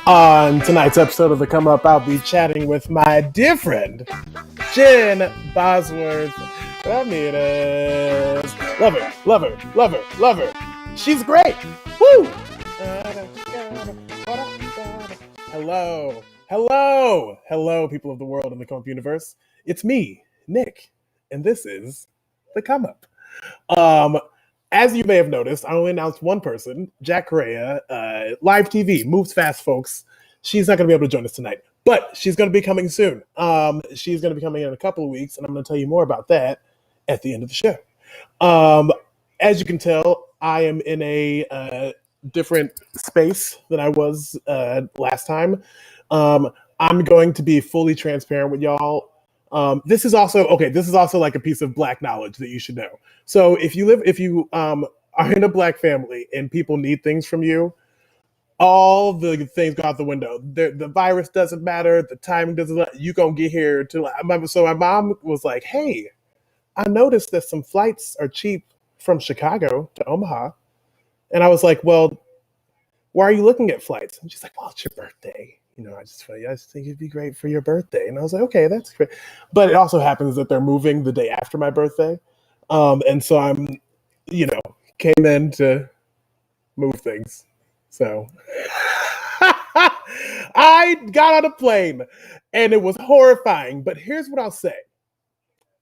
On tonight's episode of The Come Up, I'll be chatting with my dear friend, Jen Bosworth-Ramirez. Love her, love her, love her, love her. She's great. Woo! Hello, hello, hello, people of the world and the Come Up universe. It's me, Nick, and this is The Come Up. As you may have noticed, I only announced one person, Jack Correa, live TV, moves fast, folks. She's not going to be able to join us tonight, but she's going to be coming soon. She's going to be coming in a couple of weeks, and I'm going to tell you more about that at the end of the show. As you can tell, I am in a different space than I was last time. I'm going to be fully transparent with y'all. This is also like a piece of Black knowledge that you should know. So if you are in a Black family and people need things from you, all the things go out the window. The virus doesn't matter. The timing doesn't matter. You gonna get here to. So my mom was like, "Hey, I noticed that some flights are cheap from Chicago to Omaha," and I was like, "Well, why are you looking at flights?" And she's like, "Well, it's your birthday. I just think it'd be great for your birthday." And I was like, "Okay, that's great." But it also happens that they're moving the day after my birthday. And so I'm, came in to move things. So I got on a plane and it was horrifying. But here's what I'll say.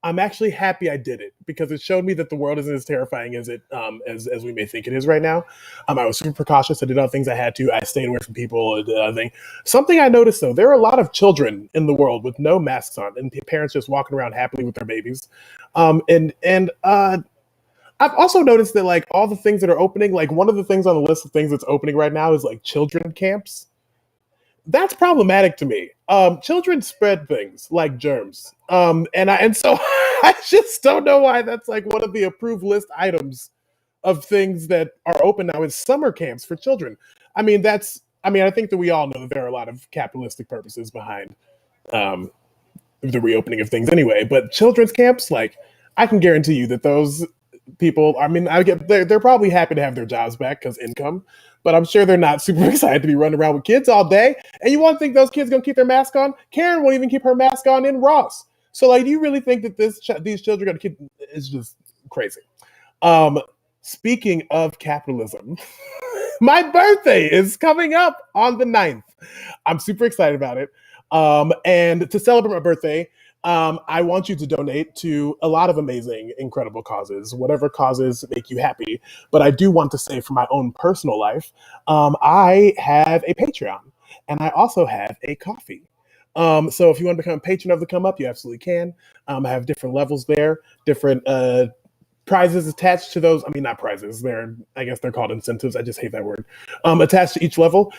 I'm actually happy I did it because it showed me that the world isn't as terrifying as as we may think it is right now. I was super precautious. I did all the things I had to. I stayed away from people. Something I noticed though, there are a lot of children in the world with no masks on, and parents just walking around happily with their babies. I've also noticed that like all the things that are opening, like one of the things on the list of things that's opening right now is like children camps. That's problematic to me. Children spread things like germs, and so I just don't know why that's like one of the approved list items of things that are open now is summer camps for children. I think that we all know that there are a lot of capitalistic purposes behind the reopening of things anyway. But children's camps, like I can guarantee you that those people, they're probably happy to have their jobs back because income, but I'm sure they're not super excited to be running around with kids all day. And you want to think those kids gonna keep their mask on? Karen won't even keep her mask on in Ross. So like, do you really think that these children are gonna keep? It's just crazy. Speaking of capitalism, my birthday is coming up on the 9th. I'm super excited about it. And to celebrate my birthday, I want you to donate to a lot of amazing, incredible causes, whatever causes make you happy. But I do want to say for my own personal life, I have a Patreon and I also have a coffee. So if you want to become a patron of the Come Up, you absolutely can. I have different levels there, different prizes attached to those. I mean, not prizes. I guess they're called incentives. I just hate that word. Attached to each level,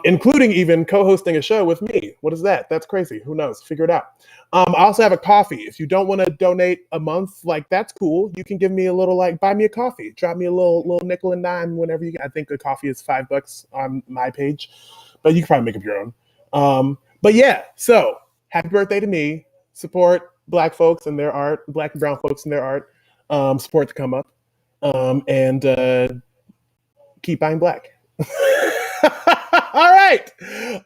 including even co-hosting a show with me. What is that? That's crazy. Who knows? Figure it out. I also have a coffee. If you don't want to donate a month, like that's cool. You can give me a little, like, buy me a coffee. Drop me a little nickel and dime whenever you. I think a coffee is $5 on my page, but you can probably make up your own. But yeah, so happy birthday to me. Support Black folks and their art. Black and brown folks and their art. Support to Come Up, and keep buying black. All right.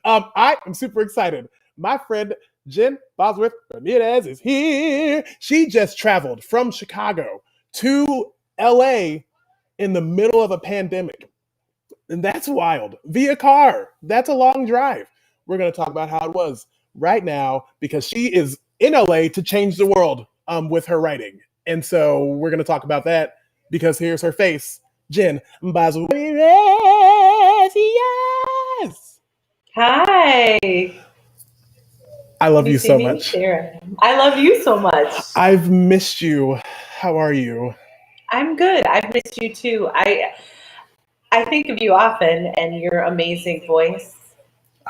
I am super excited. My friend Jen Bosworth-Ramirez is here. She just traveled from Chicago to LA in the middle of a pandemic. And that's wild. Via car. That's a long drive. We're going to talk about how it was right now because she is in LA to change the world with her writing. And so we're going to talk about that because here's her face, Jen Bosworth-Ramirez. Yes. Hi. I love you so much. I love you so much. I've missed you. How are you? I'm good. I've missed you too. I think of you often and your amazing voice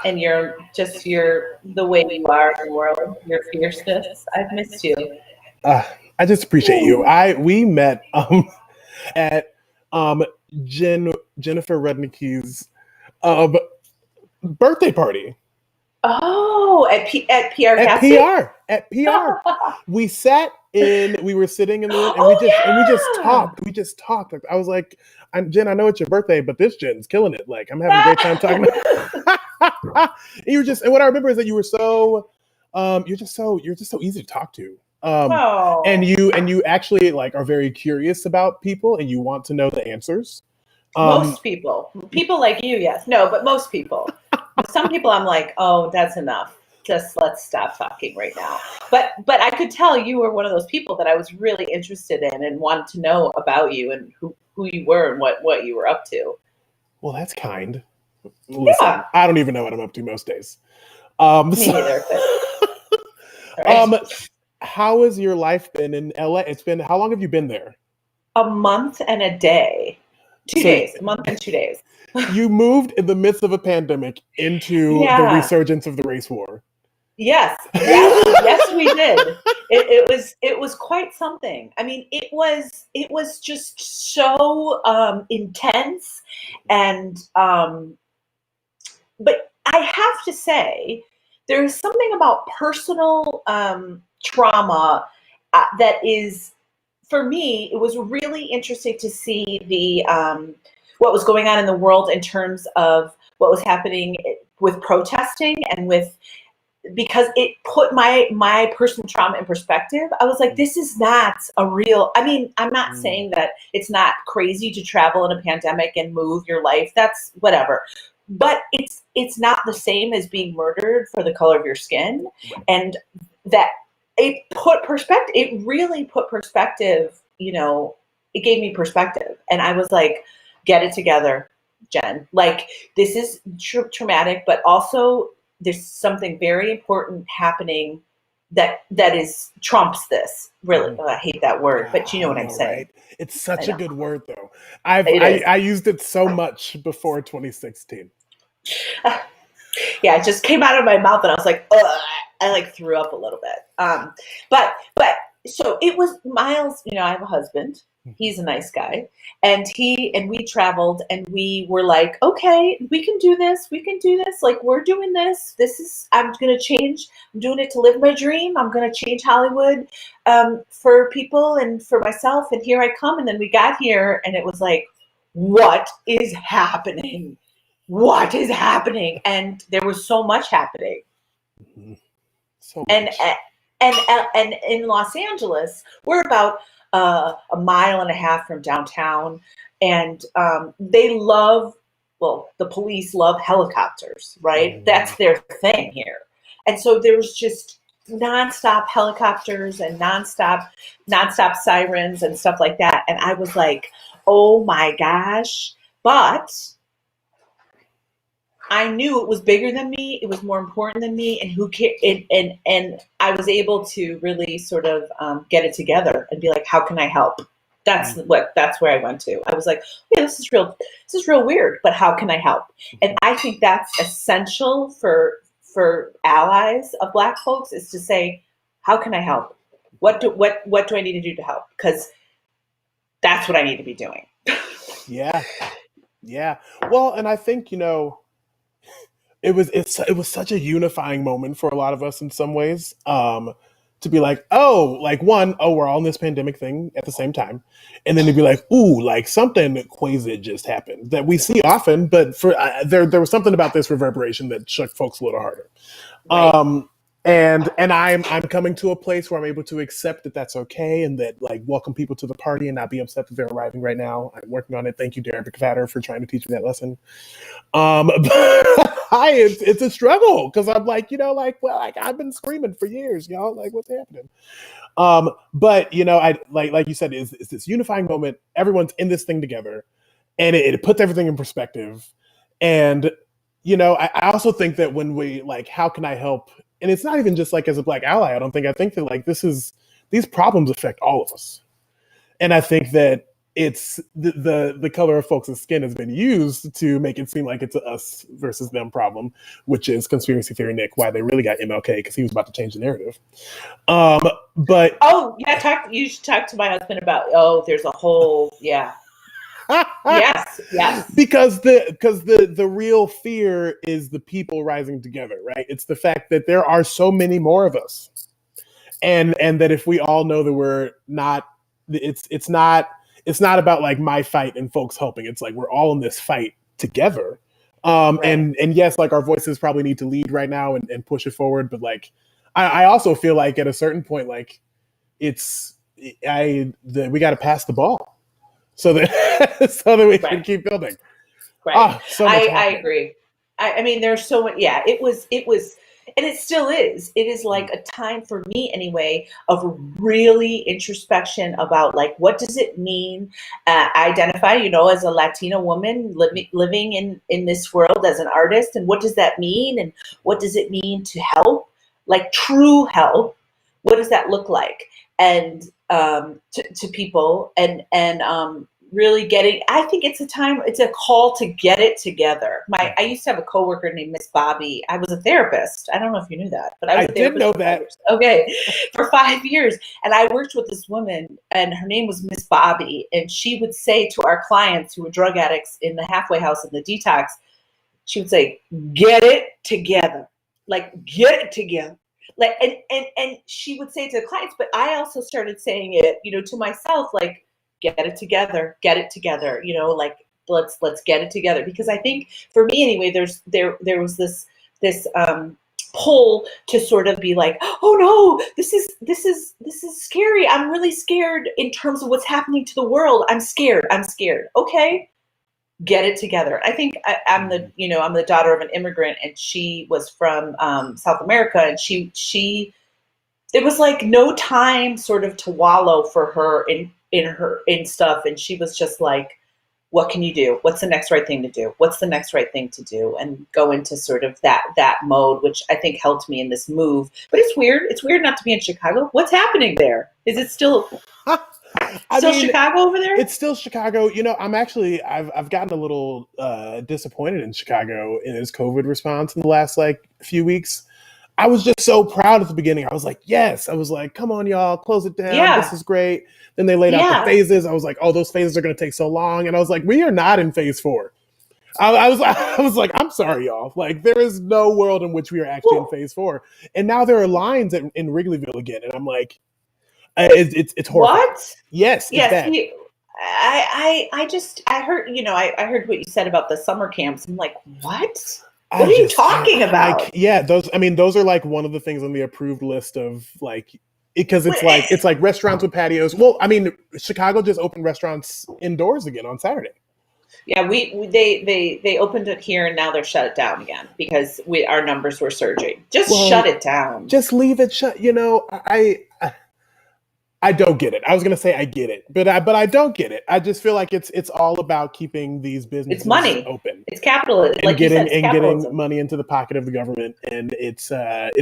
and the way you are in the world, your fierceness. I've missed you. I just appreciate you. We met at Jennifer Rudnicki's birthday party. Oh, at PR At casting? PR, at PR. We sat in, we were sitting in the room and Oh we just yeah. talked. We just talked. Like, I was like, Jen, I know it's your birthday, but this Jen's killing it. Like, I'm having a great time talking. And you were just, and what I remember is that you were so, you're just so easy to talk to. Oh, And you actually like are very curious about people and you want to know the answers. Um, most people like you, yes. No, but most people. Some people I'm like, oh, that's enough. Just let's stop talking right now. But I could tell you were one of those people that I was really interested in and wanted to know about you and who you were and what you were up to. well, that's kind. Listen, Yeah, I don't even know what I'm up to most days. me So, neither. But all right. um, how has your life been in LA? It's been, how long have you been there? A month and a day. two So days, a month and 2 days. you moved in the midst of a pandemic into the Yeah. resurgence of the race war. Yes, yes, we did. It was quite something. I mean, it was just so intense, and but I have to say, there is something about personal trauma that is, for me, it was really interesting to see the what was going on in the world in terms of what was happening with protesting and with, because it put my personal trauma in perspective. I was like, this is not a real, I mean, I'm not Mm, saying that it's not crazy to travel in a pandemic and move your life. That's whatever. But it's not the same as being murdered for the color of your skin. right. And that it really put perspective, it gave me perspective. And I was like, get it together, Jen. Like, this is traumatic, but also there's something very important happening that is trumps this. Really, Mhm. I hate that word, but you know I what I'm know, saying. right? It's I such a know good word, though. it is. I used it so much before 2016. Yeah, it just came out of my mouth, and I was like, ugh, I like threw up a little bit. But so it was Miles. I have a husband. He's a nice guy, and we traveled, and we were like, okay, we can do this. We can do this. Like, we're doing this. I'm gonna change. I'm doing it to live my dream. I'm gonna change Hollywood for people and for myself. And here I come. And then we got here, and it was like, what is happening? What is happening? And there was so much happening. Mhm. So And much. and in Los Angeles, we're about a mile and a half from downtown, and they love. Well, the police love helicopters, right? Mhm. That's their thing here. And so there was just nonstop helicopters and nonstop sirens and stuff like that. And I was like, oh my gosh. But I knew it was bigger than me. It was more important than me, and who cared? And I was able to really sort of get it together and be like, "How can I help?" Mhm. That's where I went to. I was like, "Yeah, this is real. This is real weird, but how can I help?" And I think that's essential for allies of Black folks, is to say, "How can I help? What do I need to do to help?" Because that's what I need to be doing. Yeah, yeah. Well, and I think it was such a unifying moment for a lot of us in some ways. To be like, oh, like one, oh, we're all in this pandemic thing at the same time, and then to be like, ooh, like something crazy just happened that we see often, but for there was something about this reverberation that shook folks a little harder. Right. Um, and I'm coming to a place where I'm able to accept that that's okay and that like welcome people to the party and not be upset that they're arriving right now. I'm working on it. Thank you, Derek Vatter, for trying to teach me that lesson. But it's a struggle because I'm like, like, well, like I've been screaming for years, y'all. Like, what's happening? But I like you said, is this unifying moment. Everyone's in this thing together, and it puts everything in perspective. And I also think that when we like, how can I help? And it's not even just like as a Black ally. I think that like these problems affect all of us. And I think that it's the color of folks' skin has been used to make it seem like it's a us versus them problem, which is conspiracy theory Nick, why they really got MLK because he was about to change the narrative. Um, but Oh yeah, you should talk to my husband about. Oh, there's a whole, yeah. Yes, yes. Because the real fear is the people rising together, right? It's the fact that there are so many more of us, and that if we all know that we're not, it's not about like my fight and folks helping. It's like we're all in this fight together. Right. And yes, like our voices probably need to lead right now and push it forward, but like I also feel like at a certain point, like it's we got to pass the ball so that so that we can Right. keep building. Right. So much I happening. agree. I mean, there's so much. Yeah, it was, and it still is. It is like a time for me anyway of really introspection about like, what does it mean? Identify, as a Latina woman living in this world as an artist, and what does that mean? And what does it mean to help, like true help? What does that look like? And to people, and really getting, I think it's it's a call to get it together. I used to have a coworker named Miss Bobby. I was a therapist. I don't know if you knew that, but I was I a did therapist know for 5 that. years. Okay. For 5 years. And I worked with this woman, and her name was Miss Bobby. And she would say to our clients who were drug addicts in the halfway house and the detox, she would say, get it together. Like, get it together. Like, and she would say to the clients, but I also started saying it, to myself, like, get it together, like let's get it together. Because I think for me anyway, there was this pull to sort of be like, oh no, this is scary. I'm really scared in terms of what's happening to the world. I'm scared. Okay, get it together. I think I'm the daughter of an immigrant, and she was from South America, and she it was like no time sort of to wallow for her in stuff, and she was just like, what can you do? What's the next right thing to do? What's the next right thing to do? And go into sort of that mode, which I think helped me in this move. But it's weird not to be in Chicago. What's happening there? Is it still I mean, Chicago over there? it's still Chicago. I've gotten a little disappointed in Chicago in its COVID response in the last like few weeks. I was just so proud at the beginning. I was like, yes. I was like, come on, y'all, close it down. This Yeah. is great. Then they laid out the Yeah. phases. I was like, oh, those phases are going to take so long. And I was like, we are not in phase 4. I was like, I'm sorry, y'all. Like, there is no world in which we are actually in phase 4. And now there are lines in Wrigleyville again. And I'm like, it's horrifying. What? Yes, it's bad. I heard, I heard what you said about the summer camps. I'm like, what? What are you talking about? Those are like one of the things on the approved list of like, because it's like restaurants with patios. Well, I mean, Chicago just opened restaurants indoors again on Saturday. Yeah, they opened it here, and now they're shut it down again because our numbers were surging. Shut it down. Just leave it shut. I don't get it. I was gonna say I get it, but I don't get it. I just feel like it's all about keeping these businesses It's money. open. It's capitalism. And like getting you said, it's getting money into the pocket of the government, and it's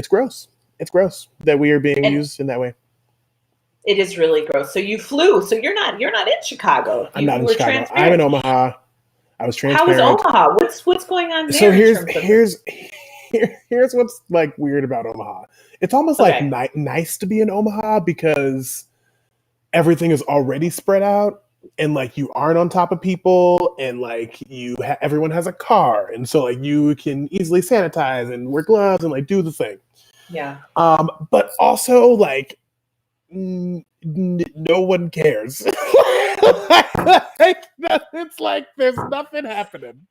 gross. It's gross that we are being used in that way. It is really gross. So you flew. So you're not in Chicago. I'm not in Chicago. I'm in Omaha. I was transparent. How is Omaha? What's going on there? So here's what's like weird about Omaha. It's almost like nice to be in Omaha because everything is already spread out, and like you aren't on top of people, and like everyone has a car, and so like you can easily sanitize and wear gloves and like do the thing. Yeah. But also like no one cares. It's like there's nothing happening.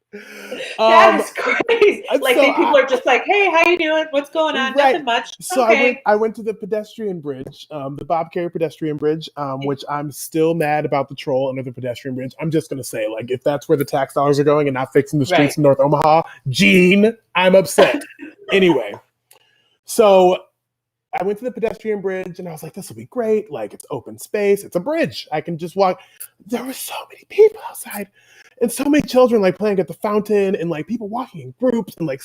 That is crazy. Like people are just like, "Hey, how you doing? What's going on? Right. Nothing much." So okay. I went to the pedestrian bridge, the Bob Carey pedestrian bridge, which I'm still mad about the troll under the pedestrian bridge. I'm just gonna say, like, if that's where the tax dollars are going and not fixing the streets in North Omaha, Gene, I'm upset. Anyway, so I went to the pedestrian bridge and I was like, this will be great. Like, it's open space. It's a bridge. I can just walk. There were so many people outside and so many children like playing at the fountain and like people walking in groups and like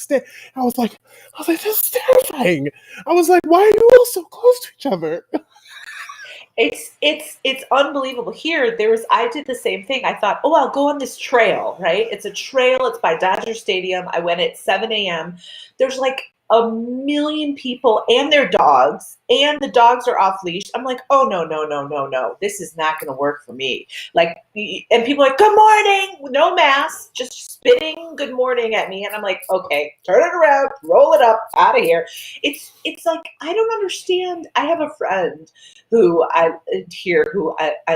I was like, this is terrifying. I was like, why are you all so close to each other? It's unbelievable. Here, I did the same thing. I thought, oh, I'll go on this trail, right? It's a trail. It's by Dodger Stadium. I went at 7 a.m. There's like a million people and their dogs, and the dogs are off leash. I'm like, oh, no. This is not going to work for me. Like, and people are like, good morning, no mask, just spitting good morning at me. And I'm like, okay, turn it around, roll it up, out of here. It's like, I don't understand. I have a friend who I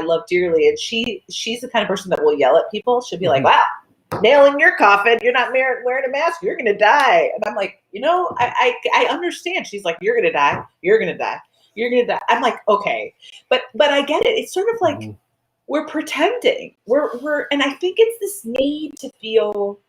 love dearly. And she's the kind of person that will yell at people. She'll be like, wow, nail in your coffin. You're not wearing a mask. You're going to die. And I'm like, I understand. She's like, you're going to die. You're going to die. You're going to die. I'm like, okay. But I get it. It's sort of like we're pretending. And I think it's this need to feel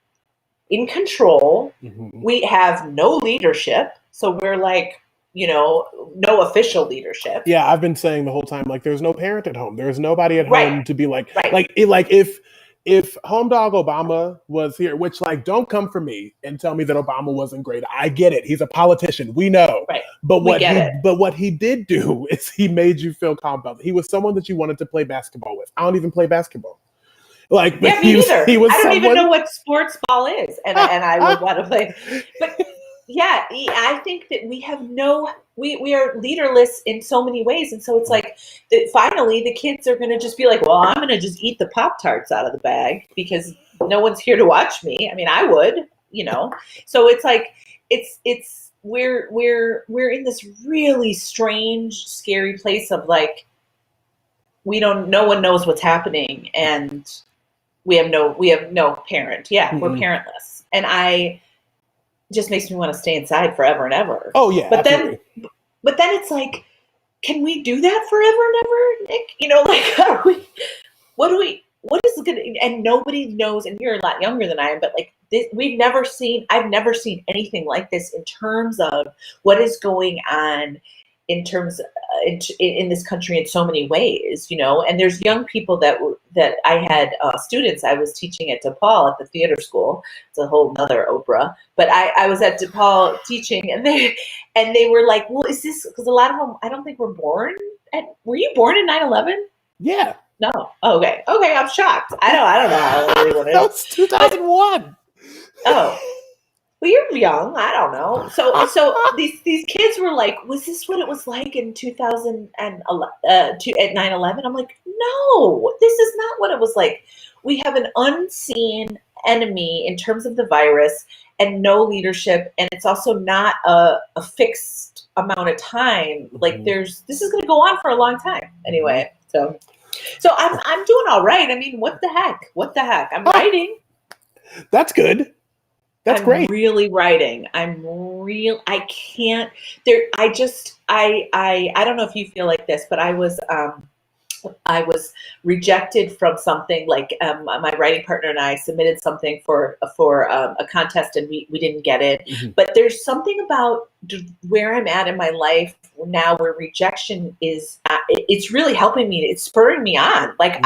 in control. We have no leadership. So we're like, no official leadership. Yeah, I've been saying the whole time, like, there's no parent at home. There's nobody at home to be like, right. If Home Dog Obama was here, which, like, don't come for me and tell me that Obama wasn't great. I get it. He's a politician. We know. Right. But what he did do is he made you feel calm about it. He was someone that you wanted to play basketball with. I don't even play basketball. Like, yeah, me neither. He was I don't even know what sports ball is, and I would want to play. But yeah, I think that we have we are leaderless in so many ways, and so it's like that. Finally, the kids are going to just be like, "Well, I'm going to just eat the Pop-Tarts out of the bag because no one's here to watch me." I mean, I would, So it's like we're in this really strange, scary place of like no one knows what's happening, and we have no parent. Yeah, we're parentless, and I just makes me want to stay inside forever and ever. Oh yeah, absolutely. But then it's like, can we do that forever and ever, Nick? Like, what is going to, and nobody knows, and you're a lot younger than I am, but like this, I've never seen anything like this in terms of what is going on in terms in this country in so many ways, and there's young people that I had students. I was teaching at DePaul at the theater school. It's a whole nother Oprah, but I was at DePaul teaching, and they were like, well, is this, because a lot of them, I don't think were you born in 9/11? Yeah. No. Oh, okay. I'm shocked. I don't know how old everyone is. That was 2001. Oh. Well, you're young. I don't know. So these kids were like, was this what it was like in 2011 at 9/11? I'm like, no, this is not what it was like. We have an unseen enemy in terms of the virus and no leadership, and it's also not a fixed amount of time. Like this is going to go on for a long time anyway. So I'm doing all right. I mean, what the heck? I'm writing. That's good. That's great. I'm really writing. I can't there. I don't know if you feel like this, but I was rejected from something. Like my writing partner and I submitted something for a contest, and we didn't get it. But there's something about where I'm at in my life now, where rejection is. It's really helping me. It's spurring me on. Like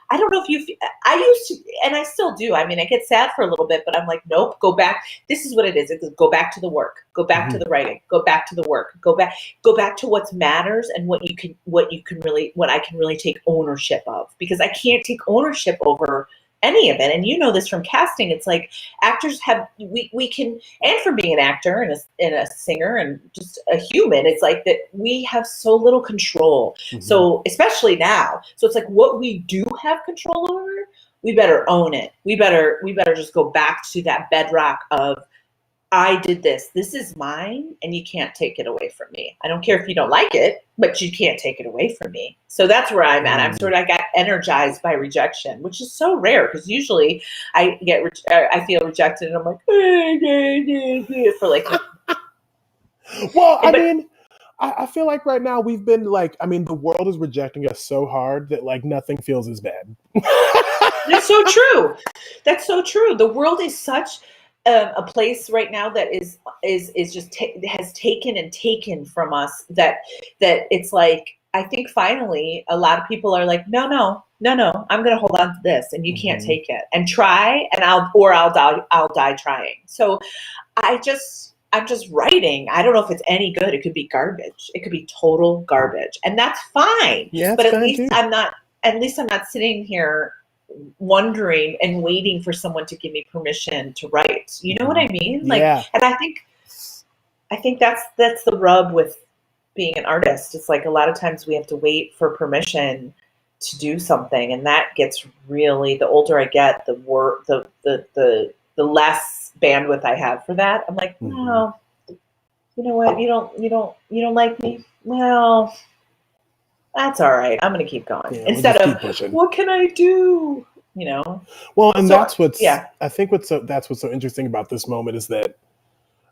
I don't know if I used to, and I still do. I mean, I get sad for a little bit, but I'm like, nope, go back. This is what it is. It's go back to the work, go back to the writing, go back to the work, go back to what matters and what I can really take ownership of, because I can't take ownership over any of it. And you know this from casting. It's like actors we can, and from being an actor and a singer and just a human, it's like that we have so little control. So especially now, so it's like what we do have control over, we better own it. We better just go back to that bedrock of, I did this. This is mine, and you can't take it away from me. I don't care if you don't like it, but you can't take it away from me. So that's where I'm at. I got energized by rejection, which is so rare, because usually I feel rejected, and I'm like, for like. Well, I mean, I feel like right now we've been like, I mean, the world is rejecting us so hard that like nothing feels as bad. That's so true. That's so true. The world is such a place right now that is just has taken from us that it's like, I think finally a lot of people are like, no, I'm going to hold on to this, and you can't take it, and try, and I'll die trying. So I'm just writing. I don't know if it's any good. It could be garbage. It could be total garbage, and that's fine. Yeah, but at least I'm not sitting here wondering and waiting for someone to give me permission to write. You know what I mean? Like, yeah. And I think I think that's the rub with being an artist. It's like a lot of times we have to wait for permission to do something, and that gets really, the older I get, the less bandwidth I have for that. I'm like, well, you know what? You don't like me? Well, that's all right. I'm going to keep going. Yeah, we'll Instead just of, keep pushing. what can I do? You know? Well, and So, that's what's, yeah. I think that's what's so interesting about this moment is that,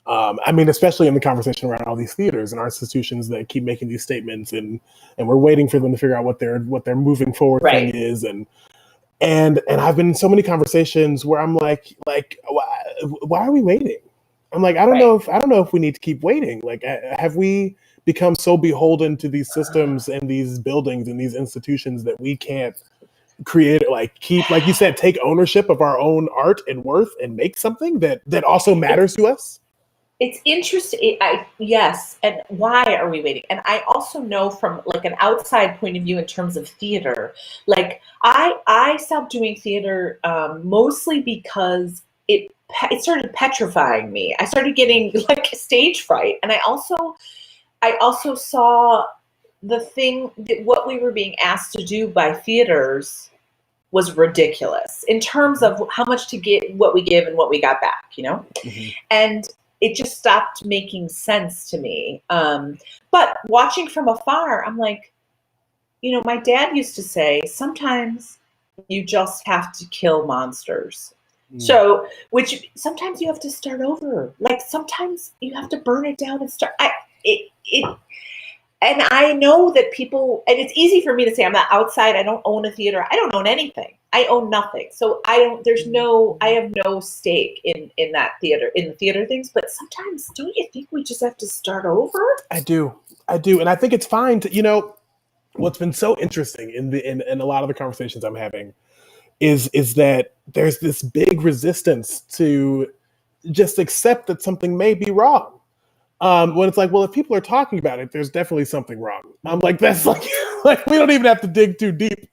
I mean, especially in the conversation around all these theaters and our institutions that keep making these statements, and we're waiting for them to figure out what their moving forward thing Right. is, and I've been in so many conversations where I'm like, why are we waiting? I'm like, I don't know if we need to keep waiting. Like, have we become so beholden to these systems and these buildings and these institutions that we can't create, like, keep, like you said, take ownership of our own art and worth and make something that also matters to us? It's interesting. Yes. And why are we waiting? And I also know from like an outside point of view in terms of theater, like I stopped doing theater mostly because it started petrifying me. I started getting like stage fright, and I also saw the thing that what we were being asked to do by theaters was ridiculous in terms of how much to get, what we give and what we got back, and it just stopped making sense to me. But watching from afar, I'm like, my dad used to say, sometimes you just have to kill monsters. So, which sometimes you have to start over. Like sometimes you have to burn it down and start. And I know that people, and it's easy for me to say, I'm not outside. I don't own a theater. I don't own anything. I own nothing. So I have no stake in that theater, in the theater things. But sometimes, don't you think we just have to start over? I do. And I think it's fine to, what's been so interesting in a lot of the conversations I'm having is that there's this big resistance to just accept that something may be wrong. When it's like, well, if people are talking about it, there's definitely something wrong. I'm like, that's like we don't even have to dig too deep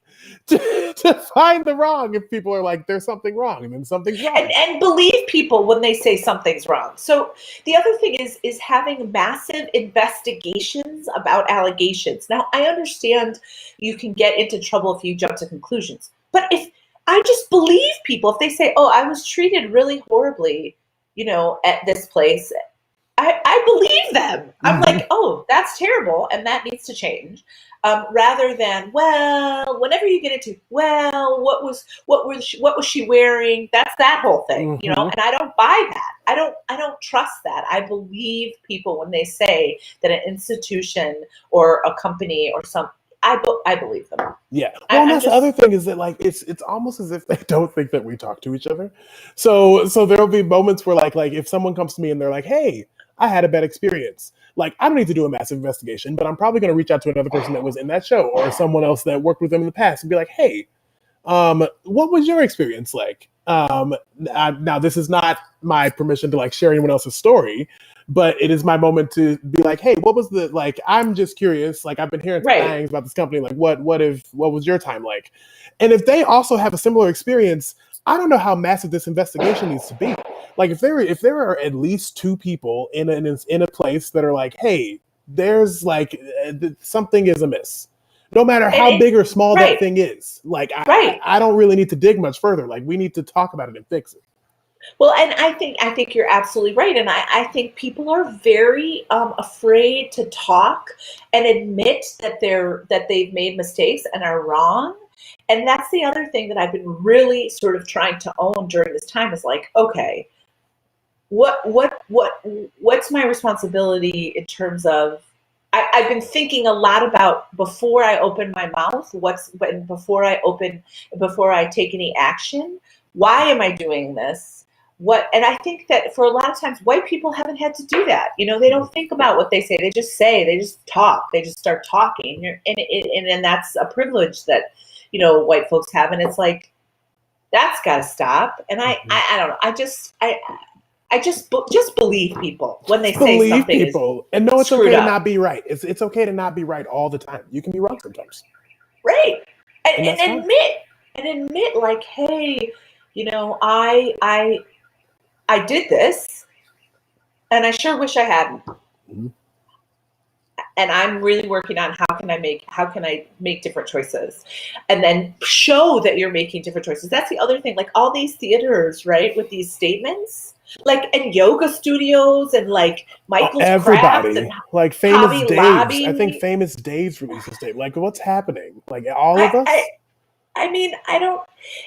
to find the wrong. If people are like, there's something wrong, and then something's wrong. And believe people when they say something's wrong. So the other thing is having massive investigations about allegations. Now, I understand you can get into trouble if you jump to conclusions, but if I just believe people, if they say, oh, I was treated really horribly, at this place, I believe them. I'm like, oh, that's terrible, and that needs to change. Rather than, well, whenever you get into, well, what was she wearing? That's that whole thing, And I don't buy that. I don't trust that. I believe people when they say that an institution or a company or something. I believe them. Yeah. Well, that's the other thing is that like it's almost as if they don't think that we talk to each other. So there'll be moments where like if someone comes to me and they're like, "Hey, I had a bad experience." Like, I don't need to do a massive investigation, but I'm probably going to reach out to another person that was in that show or someone else that worked with them in the past and be like, "Hey, what was your experience like?" Now, this is not my permission to like share anyone else's story, but it is my moment to be like, "Hey, what was the like? I'm just curious. Like, I've been hearing things about this company. Like, what was your time like?" And if they also have a similar experience, I don't know how massive this investigation needs to be. Like, if there are at least two people in a place that are like, "Hey, there's like something is amiss." No matter how big or small that thing is, like I don't really need to dig much further. Like, we need to talk about it and fix it. Well, and I think you're absolutely right, and I think people are very afraid to talk and admit that they've made mistakes and are wrong. And that's the other thing that I've been really sort of trying to own during this time is like, okay, what's my responsibility in terms of I've been thinking a lot about before I open my mouth, before I take any action, why am I doing this? And I think that for a lot of times white people haven't had to do that. They don't think about what they say, they just talk, they just start talking. And that's a privilege that, white folks have. And it's like, that's gotta stop. And I don't know. I just believe people when they say something people and know it's okay to up. not be right. It's okay to not be right all the time. You can be wrong sometimes. Right. And admit like, hey, I did this. And I sure wish I hadn't. Mm-hmm. And I'm really working on how can I make different choices and then show that you're making different choices. That's the other thing. Like all these theaters, right, with these statements, like and yoga studios and like Michael's Crafts and Everybody, like Famous Hobby Dave's. I think Lobby. Famous Dave's released a statement. Like, what's happening? Like, all of I, I us? I mean, I don't.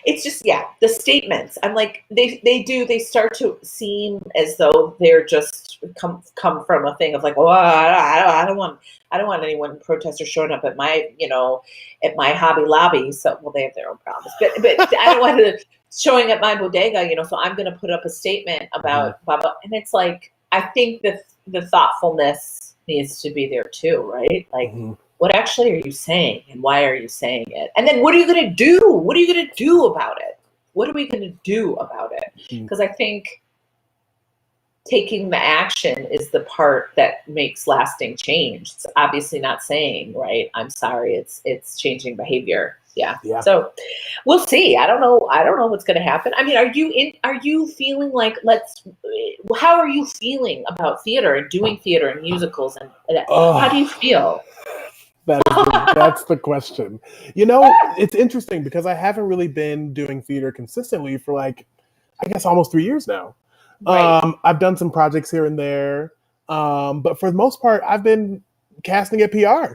It's just the statements. I'm like they start to seem as though they're just come from a thing of like, oh, I don't want anyone protesters showing up at my at my Hobby Lobby. So well, they have their own problems, but I don't want to showing at my bodega. So I'm going to put up a statement about blah blah, and it's like I think the thoughtfulness needs to be there too, right? Like. Mm-hmm. What actually are you saying and why are you saying it? And then what are you going to do? What are you going to do about it? What are we going to do about it? Because I think taking the action is the part that makes lasting change. It's obviously not saying, right, I'm sorry, it's changing behavior. Yeah. So we'll see. I don't know what's going to happen. I mean, are you feeling like how are you feeling about theater and doing theater and musicals and how do you feel? That's the question. It's interesting because I haven't really been doing theater consistently for like, I guess almost 3 years now. Right. I've done some projects here and there. But for the most part, I've been casting at PR.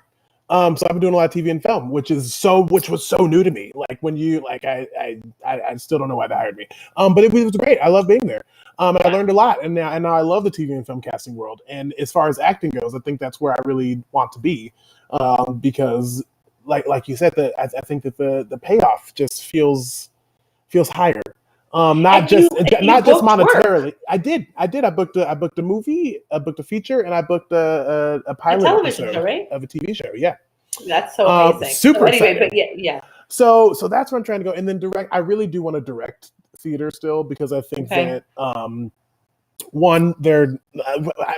So I've been doing a lot of TV and film, which was so new to me. Like when I still don't know why they hired me. But it was great. I love being there. And I learned a lot, and now I love the TV and film casting world. And as far as acting goes, I think that's where I really want to be, because, like you said, I think that the payoff just feels higher. Not just monetarily. Work. I did. I booked a movie, I booked a feature, and I booked a pilot episode show, right? of a TV show. Yeah, that's so amazing. Super exciting. But yeah. So that's what I'm trying to go, and then direct. I really do want to direct theater still because I think that one,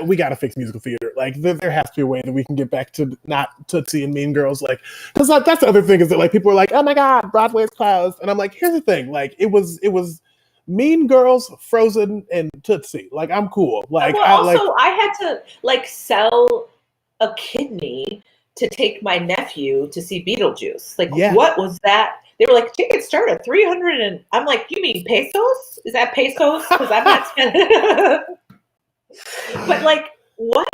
we got to fix musical theater. Like there has to be a way that we can get back to not Tootsie and Mean Girls. Like, because that's the other thing is that like people are like, oh my God, Broadway's closed, and I'm like, here's the thing, like it was Mean Girls, Frozen, and Tootsie. Like I'm cool. Like I had to like sell a kidney to take my nephew to see Beetlejuice. Like what was that? They were like, tickets start at 300, and I'm like, you mean pesos? Is that pesos? Because I'm not spending. But like, what?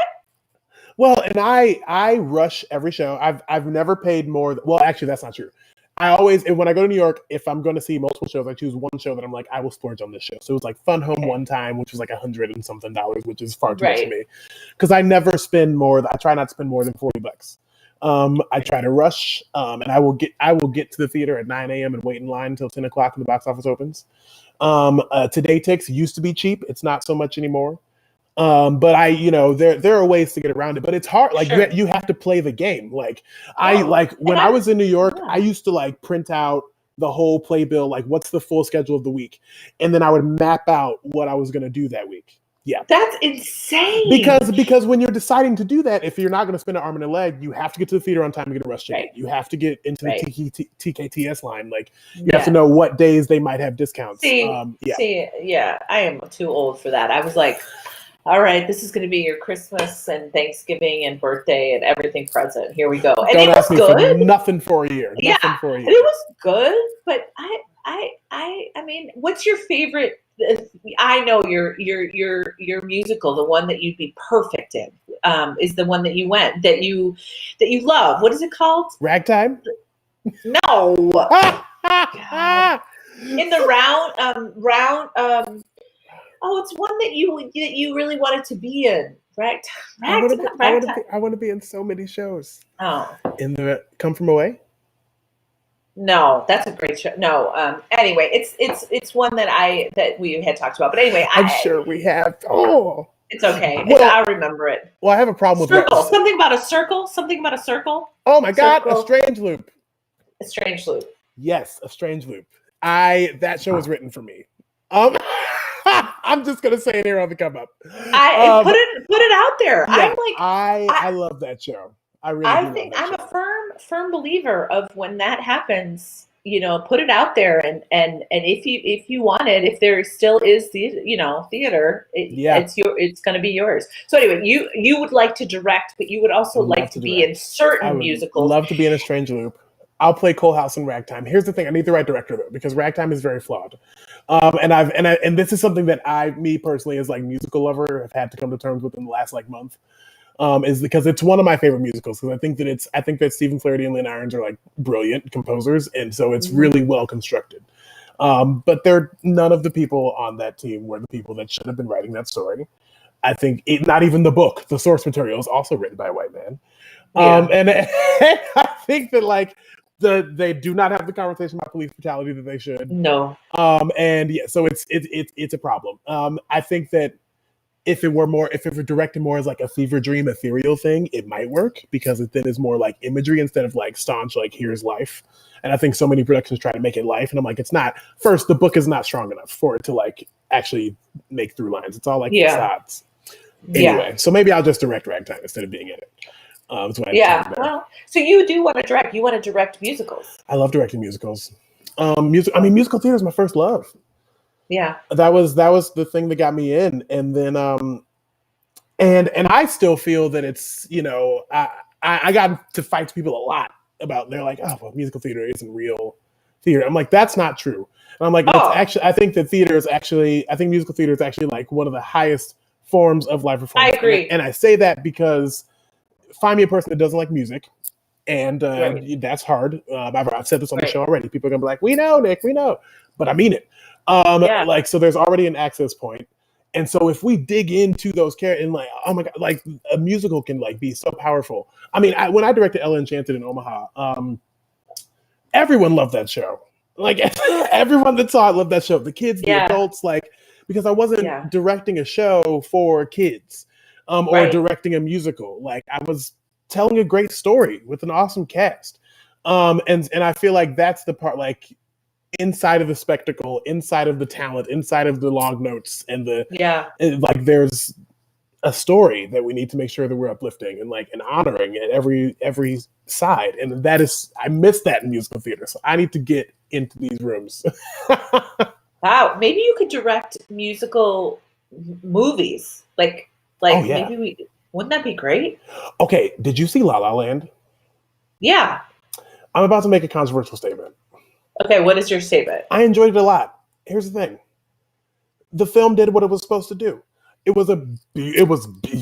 Well, and I rush every show. I've never paid more. Well, actually, that's not true. I always, when I go to New York, if I'm going to see multiple shows, I choose one show that I'm like, I will splurge on this show. So it was like Fun Home one time, which was like $100 and something, which is far too much for me. Because I never spend more. I try not to spend more than $40. I try to rush, and I will get to the theater at 9 a.m. and wait in line until 10 o'clock when the box office opens. Today Ticks used to be cheap. It's not so much anymore. But there are ways to get around it, but it's hard. Like you have to play the game. Like I was in New York, I used to like print out the whole playbill, like what's the full schedule of the week. And then I would map out what I was going to do that week. Yeah. That's insane. Because when you're deciding to do that, if you're not going to spend an arm and a leg, you have to get to the theater on time and get a rush ticket. Right. You have to get into the TKTS line. Like you have to know what days they might have discounts. I am too old for that. I was like, all right, this is going to be your Christmas and Thanksgiving and birthday and everything present. Here we go. And Don't ask me for nothing for a year. Nothing for a year. And it was good, but I mean, what's your favorite? I know your musical, the one that you'd be perfect in, is the one that you love. What is it called? Ragtime? No. In the round. Oh, it's one that you really wanted to be in. Ragtime. I want to be in so many shows. Oh. In the Come From Away? No, that's a great show. No, anyway, it's one that we had talked about. But anyway, I'm sure we have. Oh, it's okay. I'll remember it. Well, I have a problem with circle. Something about a circle. Something about a circle. Oh my God, A Strange Loop. A Strange Loop. Yes, A Strange Loop. That show was written for me. I'm just gonna say it here on the come up. Put it out there. Yeah, I love that show. I think I'm a firm believer of when that happens, put it out there, and if you want it, if there still is the theater, it's going to be yours. So anyway, you would like to direct, but you would also like to be in certain musicals. Love to be in a Strange Loop. I'll play Coal House and Ragtime. Here's the thing: I need the right director though, because Ragtime is very flawed. And this is something that me personally, as like musical lover, have had to come to terms with in the last like month. Is because it's one of my favorite musicals, because I think that Stephen Flaherty and Lynn Irons are like brilliant composers, and so it's really well constructed. But none of the people on that team were the people that should have been writing that story. I think not even the book, the source material, is also written by a white man. And I think that like they do not have the conversation about police brutality that they should. No. And yeah, so it's a problem. I think that if it were directed more as like a fever dream, ethereal thing, it might work, because it then is more like imagery instead of like staunch, like here's life. And I think so many productions try to make it life, and I'm like, it's not. First, the book is not strong enough for it to like actually make through lines. It's all like facades. Anyway, so maybe I'll just direct Ragtime instead of being in it. Well, so you do want to direct. You want to direct musicals. I love directing musicals. Musical theater is my first love. Yeah. That was the thing that got me in. And then and I still feel that it's, I got to fight people a lot about, they're like, oh, well, musical theater isn't real theater. I'm like, that's not true. And I'm like, I think musical theater is actually like one of the highest forms of live performance. I agree. And I say that because find me a person that doesn't like music, and that's hard. I've said this on the show already. People are gonna be like, "We know, Nick, we know," but I mean it. Like, so there's already an access point, and so if we dig into those characters, and like, oh my god, like a musical can like be so powerful. I mean, when I directed Ella Enchanted in Omaha, everyone loved that show. Like everyone that saw it loved that show. The kids, the adults, like, because I wasn't directing a show for kids. Or directing a musical. Like, I was telling a great story with an awesome cast. And I feel like that's the part, like, inside of the spectacle, inside of the talent, inside of the long notes, and like, there's a story that we need to make sure that we're uplifting and like and honoring at every side. And that is, I miss that in musical theater. So I need to get into these rooms. Wow, maybe you could direct musical movies, maybe wouldn't that be great? Okay, did you see La La Land? Yeah. I'm about to make a controversial statement. Okay, what is your statement? I enjoyed it a lot. Here's the thing. The film did what it was supposed to do. It was a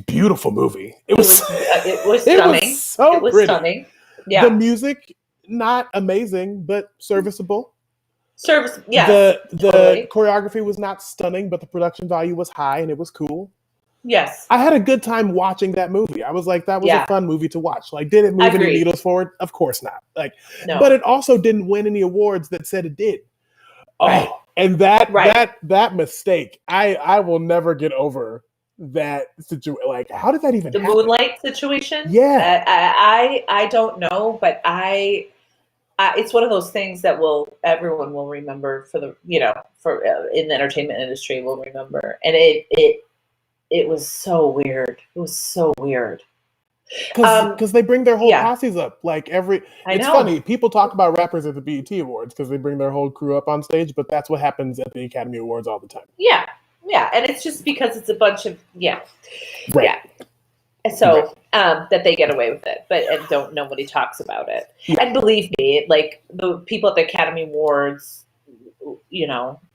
beautiful movie. It was stunning. It was pretty. Stunning. Yeah. The music, not amazing, but serviceable. Yeah. The choreography was not stunning, but the production value was high and it was cool. Yes. I had a good time watching that movie. I was like, that was a fun movie to watch. Like, did it move any needles forward? Of course not. Like, no. But it also didn't win any awards that said it did. Right. Oh, and that mistake, I will never get over that situation. Like, how did that even happen? The Moonlight situation? Yeah. I don't know, but it's one of those things that everyone will remember in the entertainment industry will remember. And it was so weird. It was so weird. Because they bring their whole posses up. Like it's funny. People talk about rappers at the BET Awards because they bring their whole crew up on stage, but that's what happens at the Academy Awards all the time. Yeah. Yeah. And it's just because it's a bunch of, Right. Yeah. And so that they get away with it, and nobody talks about it. Yeah. And believe me, like the people at the Academy Awards,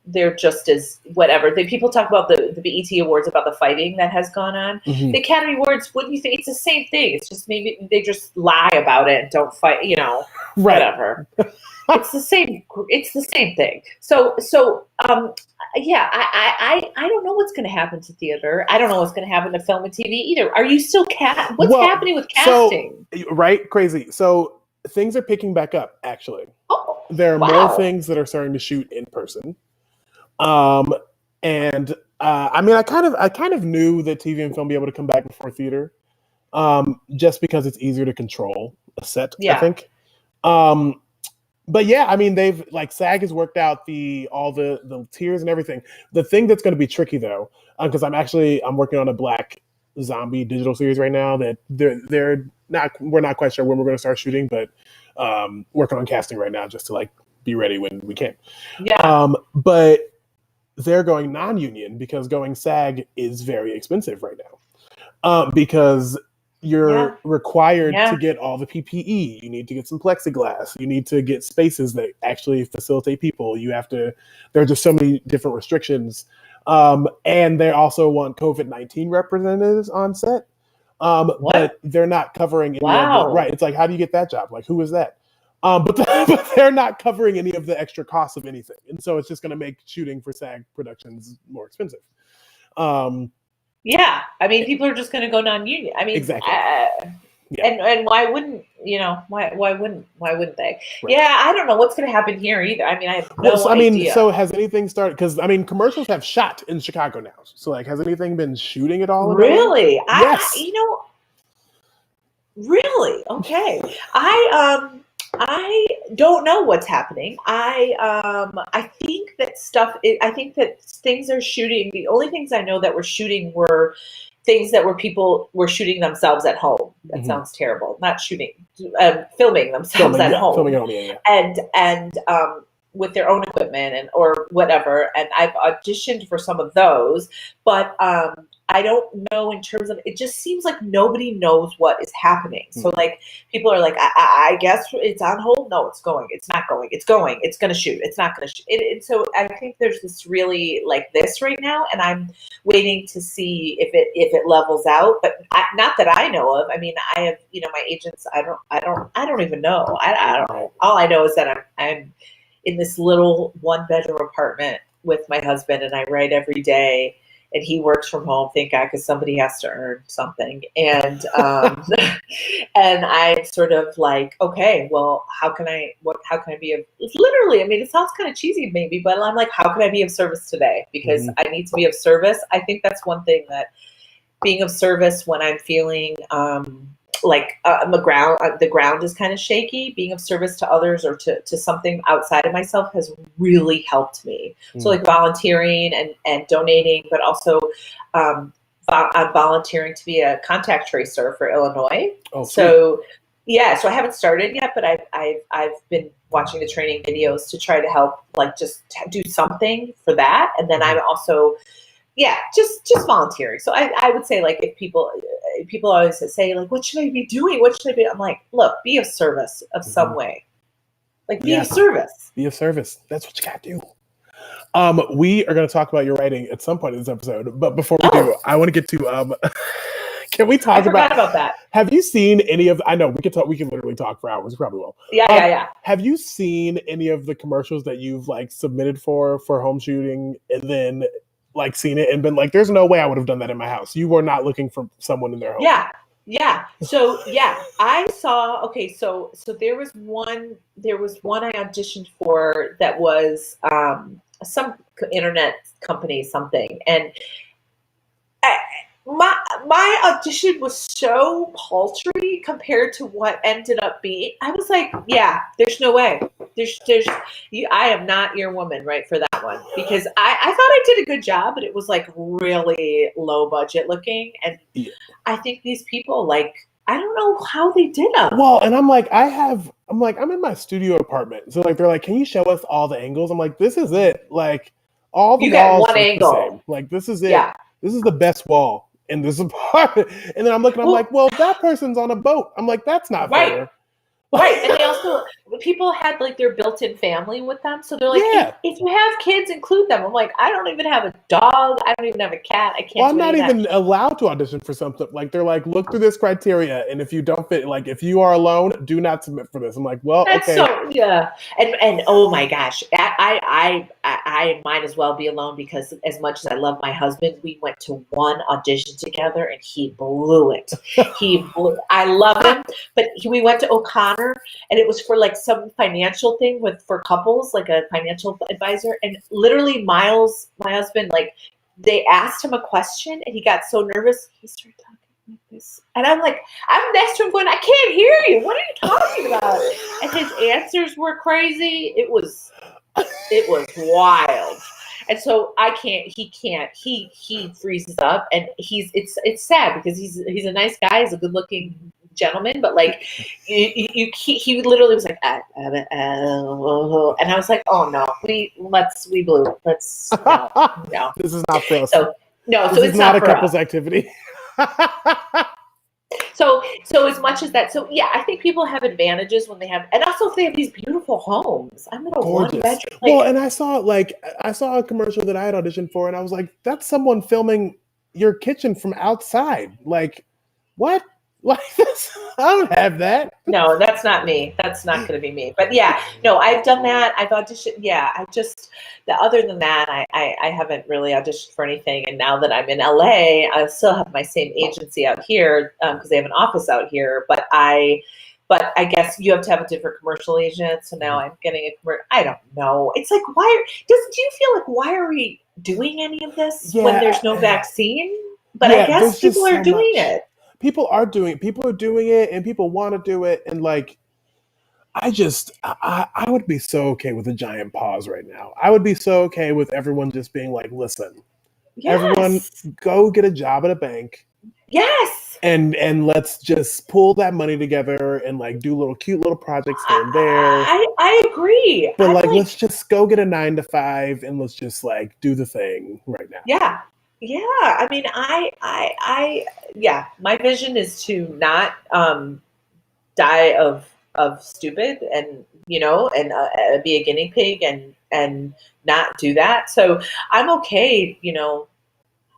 they're just as whatever. People talk about the BET Awards, about the fighting that has gone on. Mm-hmm. The Academy Awards, what do you think? It's the same thing. It's just maybe they just lie about it and don't fight, whatever. It's the same. It's the same thing. So I don't know what's going to happen to theater. I don't know what's going to happen to film and TV either. Are you still what's happening with casting? Crazy. So things are picking back up, actually. Oh, there are more things that are starting to shoot in person. I kind of knew that TV and film be able to come back before theater, just because it's easier to control a set. I think. But yeah, I mean, they've like SAG has worked out all the tiers and everything. The thing that's going to be tricky though, because I'm working on a Black zombie digital series right now that we're not quite sure when we're going to start shooting, but working on casting right now just to like be ready when we can. Yeah. But they're going non-union because going SAG is very expensive right now. Because you're required to get all the PPE. You need to get some plexiglass. You need to get spaces that actually facilitate people. There are just so many different restrictions. And they also want COVID-19 representatives on set. But they're not covering any of the, right. It's like, how do you get that job? Like, who is that? But they're not covering any of the extra costs of anything. And so it's just going to make shooting for SAG productions more expensive. Yeah. I mean, people are just going to go non-union. I mean, exactly. And why wouldn't, why wouldn't they? Right. Yeah. I don't know what's going to happen here either. I mean, I have no idea. So has anything started? Because, I mean, commercials have shot in Chicago now. So, like, has anything been shooting at all? Really? Yes. Really? Okay. I don't know what's happening. I think that things are shooting. The only things I know that were shooting were things that people were shooting themselves at home. That sounds terrible. Not shooting, filming themselves at home. Filming at home, yeah. And with their own equipment or whatever. And I've auditioned for some of those, but I don't know in terms of, it just seems like nobody knows what is happening. So like people are like, I guess it's on hold. No, it's going. It's not going. It's going. It's going to shoot. It's not going to shoot. And so I think there's this really like this right now, and I'm waiting to see if it levels out. But not that I know of. I mean, I have my agents. I don't even know. I don't know. All I know is that I'm in this little 1-bedroom apartment with my husband, and I write every day. And he works from home, thank God, because somebody has to earn something. And and I'm sort of like, okay, well, how can I be of, literally, I mean, it sounds kind of cheesy maybe, but I'm like, how can I be of service today? Because I need to be of service. I think that's one thing, that being of service when I'm feeling the ground is kind of shaky, being of service to others or to something outside of myself has really helped me. So like volunteering and donating, but also I'm volunteering to be a contact tracer for Illinois. Oh, so yeah, so I haven't started yet, but I've been watching the training videos to try to help, like just do something for that. And then I'm also just volunteering. So I would say, like, if people always say, like, what should I be doing? What should I be? I'm like, look, be of service of some way. Like, be of service. Be of service. That's what you got to do. We are going to talk about your writing at some point in this episode. But before we do, I want to get to, can we talk about that? Have you seen any of, I know we can literally talk for hours. We probably will. Yeah. Have you seen any of the commercials that you've like submitted for home shooting, and then like seen it and been like, there's no way I would have done that in my house? You were not looking for someone in their home. Yeah. So I saw, okay. So there was one I auditioned for that was, some internet company, something. And my audition was so paltry compared to what ended up being. I was like, yeah, there's no way. I am not your woman, right, for that one, because I thought I did a good job, but it was like really low budget looking, and I think these people, like, I don't know how they did them. Well, and I'm in my studio apartment, so like they're like, can you show us all the angles? I'm like, this is it, like all the walls one angle. The same. Like, this is it. Yeah. This is the best wall in this apartment. And then I'm like, well, that person's on a boat. I'm like, that's not fair. Right. And they also, people had like their built-in family with them. So they're like, if you have kids, include them. I'm like, I don't even have a dog. I don't even have a cat. I can't. Well, I'm not even allowed to audition for something. Like, they're like, look through this criteria, and if you don't fit, like, if you are alone, do not submit for this. I'm like, well, that's okay. So, yeah. And oh my gosh, I might as well be alone, because as much as I love my husband, we went to one audition together and he blew it. I love him, but we went to O'Connor, and it was for like some financial thing for couples, like a financial advisor. And literally Miles, my husband, like, they asked him a question and he got so nervous, he started talking like this. And I'm like, I'm next to him going, I can't hear you. What are you talking about? And his answers were crazy. It was wild. And so he freezes up, and it's sad, because he's a nice guy. He's a good looking gentleman, but like he literally was like, and I was like, oh no, we blew. Let's no. This is not for us. So no, this so is it's not not a for couple's us. activity. So as much as that, so yeah, I think people have advantages when they have, and also if they have these beautiful homes. I'm in a Gorgeous. 1-bedroom. Well, and I saw a commercial that I had auditioned for, and I was like, that's someone filming your kitchen from outside. Like, what? Like this? I don't have that. No, that's not me. That's not going to be me. But yeah, no, I've done that. I've auditioned. Yeah, other than that, I haven't really auditioned for anything. And now that I'm in LA, I still have my same agency out here because they have an office out here. But I guess you have to have a different commercial agent. So now I'm getting a commercial. I don't know. It's like, do you feel like, why are we doing any of this when there's no vaccine? But I guess people are doing it. People are doing it, and people want to do it, and like, I would be so okay with a giant pause right now. I would be so okay with everyone just being like, listen, everyone go get a job at a bank. Yes. And let's just pull that money together and like do cute little projects here and there. I agree. But like, let's just go get a 9 to 5 and let's just like do the thing right now. Yeah. Yeah. I mean, my vision is to not die of stupid and, and be a guinea pig and not do that. So I'm okay,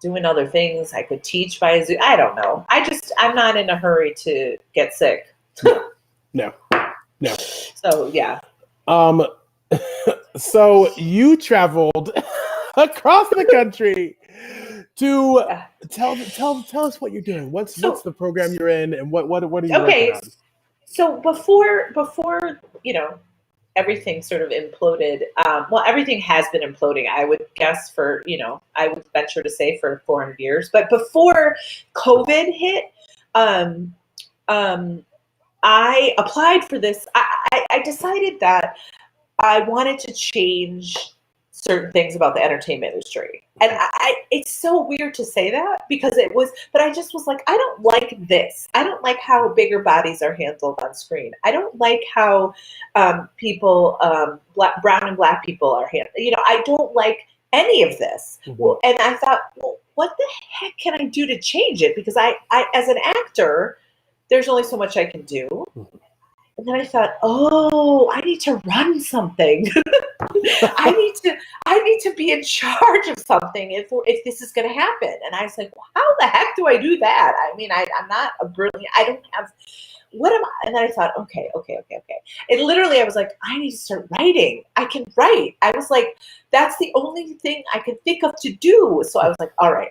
doing other things. I could teach by Zoom. I don't know. I'm not in a hurry to get sick. No. So yeah. So you traveled across the country to tell us what you're doing. What's the program you're in, and what are you working on? So before everything sort of imploded. Well, everything has been imploding, I would guess, for, I would venture to say for 400 years. But before COVID hit, I applied for this. I decided that I wanted to change certain things about the entertainment industry. And it's so weird to say that because but I just was like, I don't like this. I don't like how bigger bodies are handled on screen. I don't like how people, brown and black people are handled. I don't like any of this. Mm-hmm. Well, and I thought, well, what the heck can I do to change it? Because I as an actor, there's only so much I can do. Mm-hmm. And then I thought, I need to run something. I need to be in charge of something if this is going to happen. And I was like, well, how the heck do I do that? I mean, I'm not a brilliant, I don't have, what am I? And then I thought, okay. And literally I was like, I need to start writing. I can write. I was like, that's the only thing I can think of to do. So I was like, all right.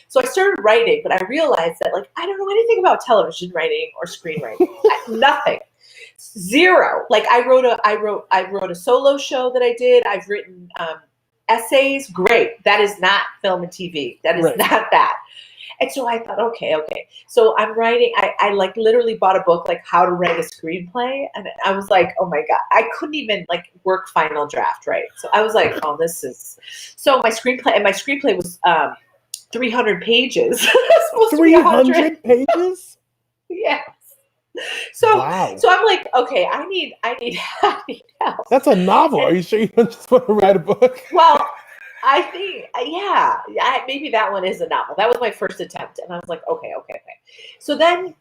So I started writing, but I realized that like, I don't know anything about television writing or screenwriting. Nothing. Zero. Like I wrote a solo show that I did. I've written essays. Great. That is not film and TV. That is not that. And so I thought, okay. So I'm writing. I like literally bought a book like how to write a screenplay, and I was like, oh my god, I couldn't even like work final draft right. So I was like, oh, this is. So my screenplay was 300 pages. 300 pages. Yeah. So, wow. So I'm like, okay, I need help. That's a novel. Are you sure you don't just want to write a book? Well, I think, maybe that one is a novel. That was my first attempt. And I was like, okay. So then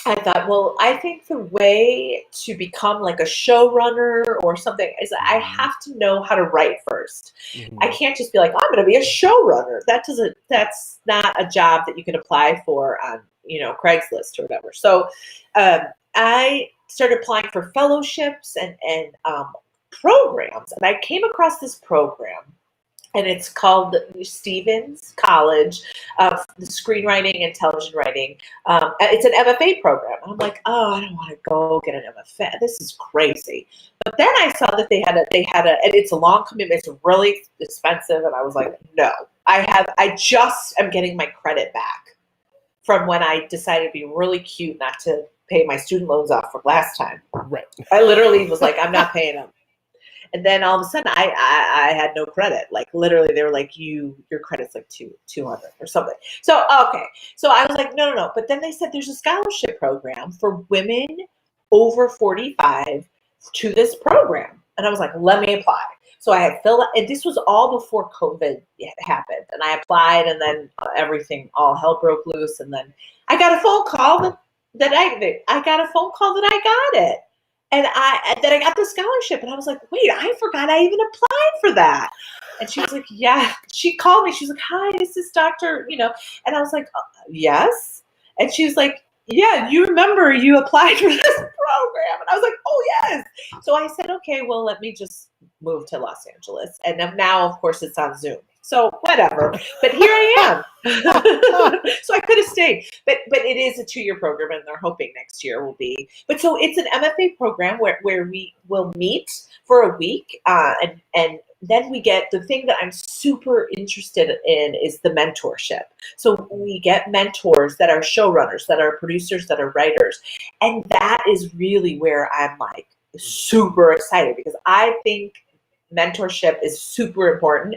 I thought, well, I think the way to become like a showrunner or something is I have to know how to write first. Mm-hmm. I can't just be like, I'm going to be a showrunner. That's not a job that you can apply for on, Craigslist or whatever. So I started applying for fellowships and programs. And I came across this program. And it's called Stevens College of Screenwriting and Television Writing. It's an MFA program. I'm like, I don't want to go get an MFA. This is crazy. But then I saw that they had a, and it's a long commitment. It's really expensive. And I was like, no, I just am getting my credit back from when I decided to be really cute not to pay my student loans off from last time. Right. I literally was like, I'm not paying them. And then all of a sudden I had no credit. Like literally they were like, your credit's like 200 or something. So, okay. So I was like, no. But then they said there's a scholarship program for women over 45 to this program. And I was like, let me apply. So I had filled out, and this was all before COVID happened. And I applied, and then everything, all hell broke loose. And then I got a phone call that I got a phone call that I got it. And I got the scholarship. And I was like, wait, I forgot I even applied for that. And she was like, yeah. She called me. She's like, hi, this is Dr. And I was like, yes. And she was like, yeah, you remember you applied for this program. And I was like, oh, yes. So I said, okay, well, let me just move to Los Angeles. And now, of course, it's on Zoom. So whatever. But here I am. So I could have stayed. But it is a 2-year program, and they're hoping next year will be. But so it's an MFA program where we will meet for a week. And then we get the thing that I'm super interested in is the mentorship. So we get mentors that are showrunners, that are producers, that are writers. And that is really where I'm like super excited, because I think mentorship is super important.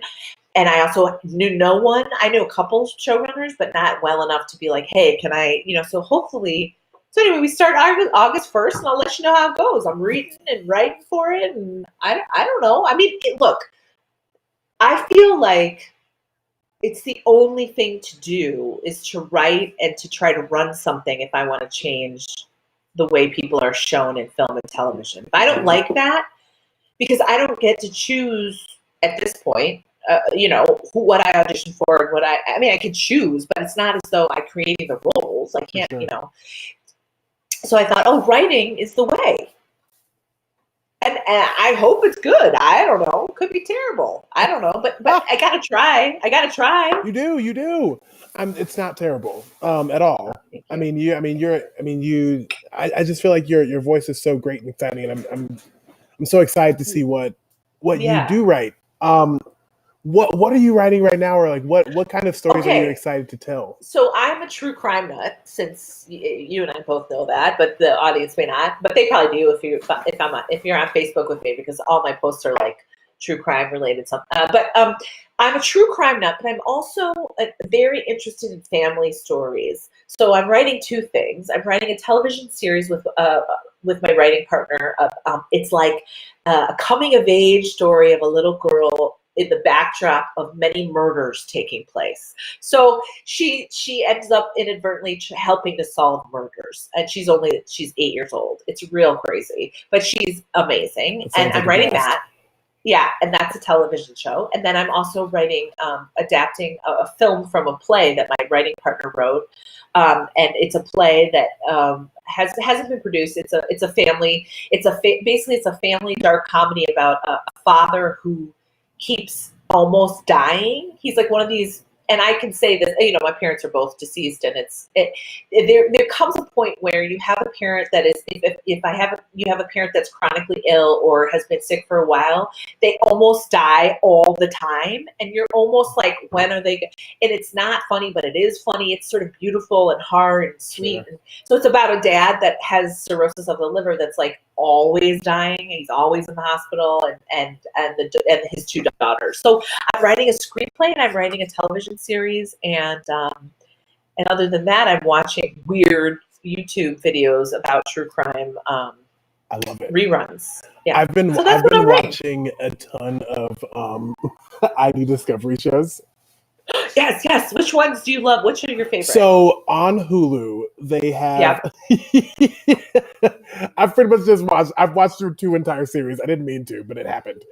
And I also knew no one. I knew a couple showrunners, but not well enough to be like, hey, can I, so hopefully. So anyway, we start August 1st, and I'll let you know how it goes. I'm reading and writing for it, and I don't know. I mean, look, I feel like it's the only thing to do is to write and to try to run something if I want to change the way people are shown in film and television. If I don't like that, because I don't get to choose at this point, what I audition for and I could choose, but it's not as though I created the roles. I can't, Sure. So I thought, writing is the way. And I hope it's good. I don't know. Could be terrible. I don't know. But I gotta try. You do. It's not terrible at all. I mean, I just feel like your voice is so great and exciting, and I'm so excited to see what you do write. What are you writing right now, or like what kind of stories are you excited to tell? So I'm a true crime nut, since you and I both know that, but the audience may not. But they probably do if you're on Facebook with me, because all my posts are like true crime related. But I'm a true crime nut, but I'm also very interested in family stories. So I'm writing 2 things. I'm writing a television series with my writing partner. It's like a coming of age story of a little girl in the backdrop of many murders taking place. So she ends up inadvertently helping to solve murders, and she's 8 years old. It's real crazy, but she's amazing. And I'm writing that. Yeah, and that's a television show. And then I'm also writing, adapting a film from a play that my writing partner wrote. And it's a play that hasn't been produced. It's a family. Basically it's a family dark comedy about a father who keeps almost dying. He's like one of these, and I can say that, my parents are both deceased, and there comes a point where you have a parent that is, you have a parent that's chronically ill or has been sick for a while, they almost die all the time, and you're almost like, when are they? And it's not funny, but it is funny. It's sort of beautiful and hard and sweet. Sure. And so it's about a dad that has cirrhosis of the liver that's like always dying. He's always in the hospital, and his 2 daughters. So I'm writing a screenplay, and I'm writing a television series, and other than that, I'm watching weird YouTube videos about true crime. I love it. Reruns. Yeah, I've been watching a ton of ID Discovery shows. Yes. Which ones do you love? Which are your favorites? So on Hulu, they have. Yep. I've pretty much just watched. I've watched through 2 entire series. I didn't mean to, but it happened.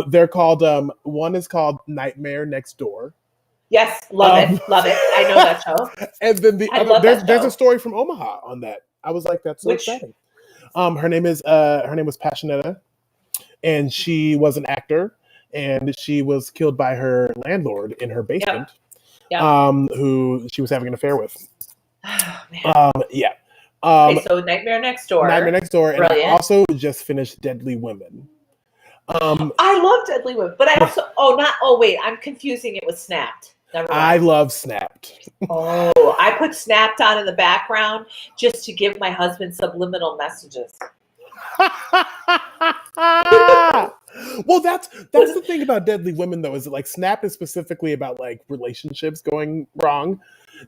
They're called. One is called Nightmare Next Door. Yes, love it. I know that show. And then the other, there's a story from Omaha on that. I was like, that's so exciting. Her name was Passionetta, and she was an actor, and she was killed by her landlord in her basement, who she was having an affair with. Oh, man. Okay, so Nightmare Next Door. And I also just finished Deadly Women. I love Deadly Women, but I also I'm confusing it with Snapped. I love Snapped. Oh, I put Snapped on in the background just to give my husband subliminal messages. Well, that's the thing about Deadly Women, though, is that, like, Snap is specifically about, like, relationships going wrong.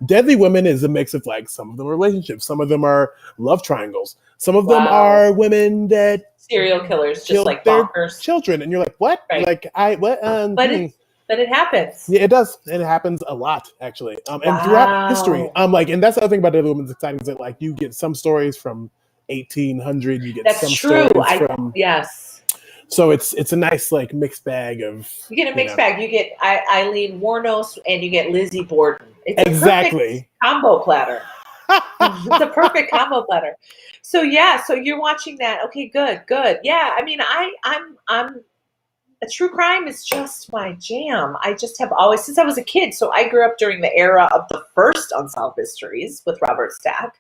Deadly Women is a mix of, like, some of them are relationships, some of them are love triangles, some of them Wow. are women that Serial killers, just killed like their bonkers. children, and you're like, what? Right. Like, what? But it happens. Yeah, it does, and it happens a lot, actually, and throughout history. Wow. Like, and that's the other thing about Deadly Women's exciting is that, like, you get some stories from 1800, you get That's some true. stories from. Yes. So it's a nice, like, mixed bag of. You get a mixed bag. You get Eileen Warnos and you get Lizzie Borden. It's a Exactly. perfect combo platter. It's a perfect combo platter. So yeah, so you're watching that. Okay, good. Yeah, I mean, I'm a true crime is just my jam. I just have always, since I was a kid. So I grew up during the era of the first Unsolved Mysteries with Robert Stack.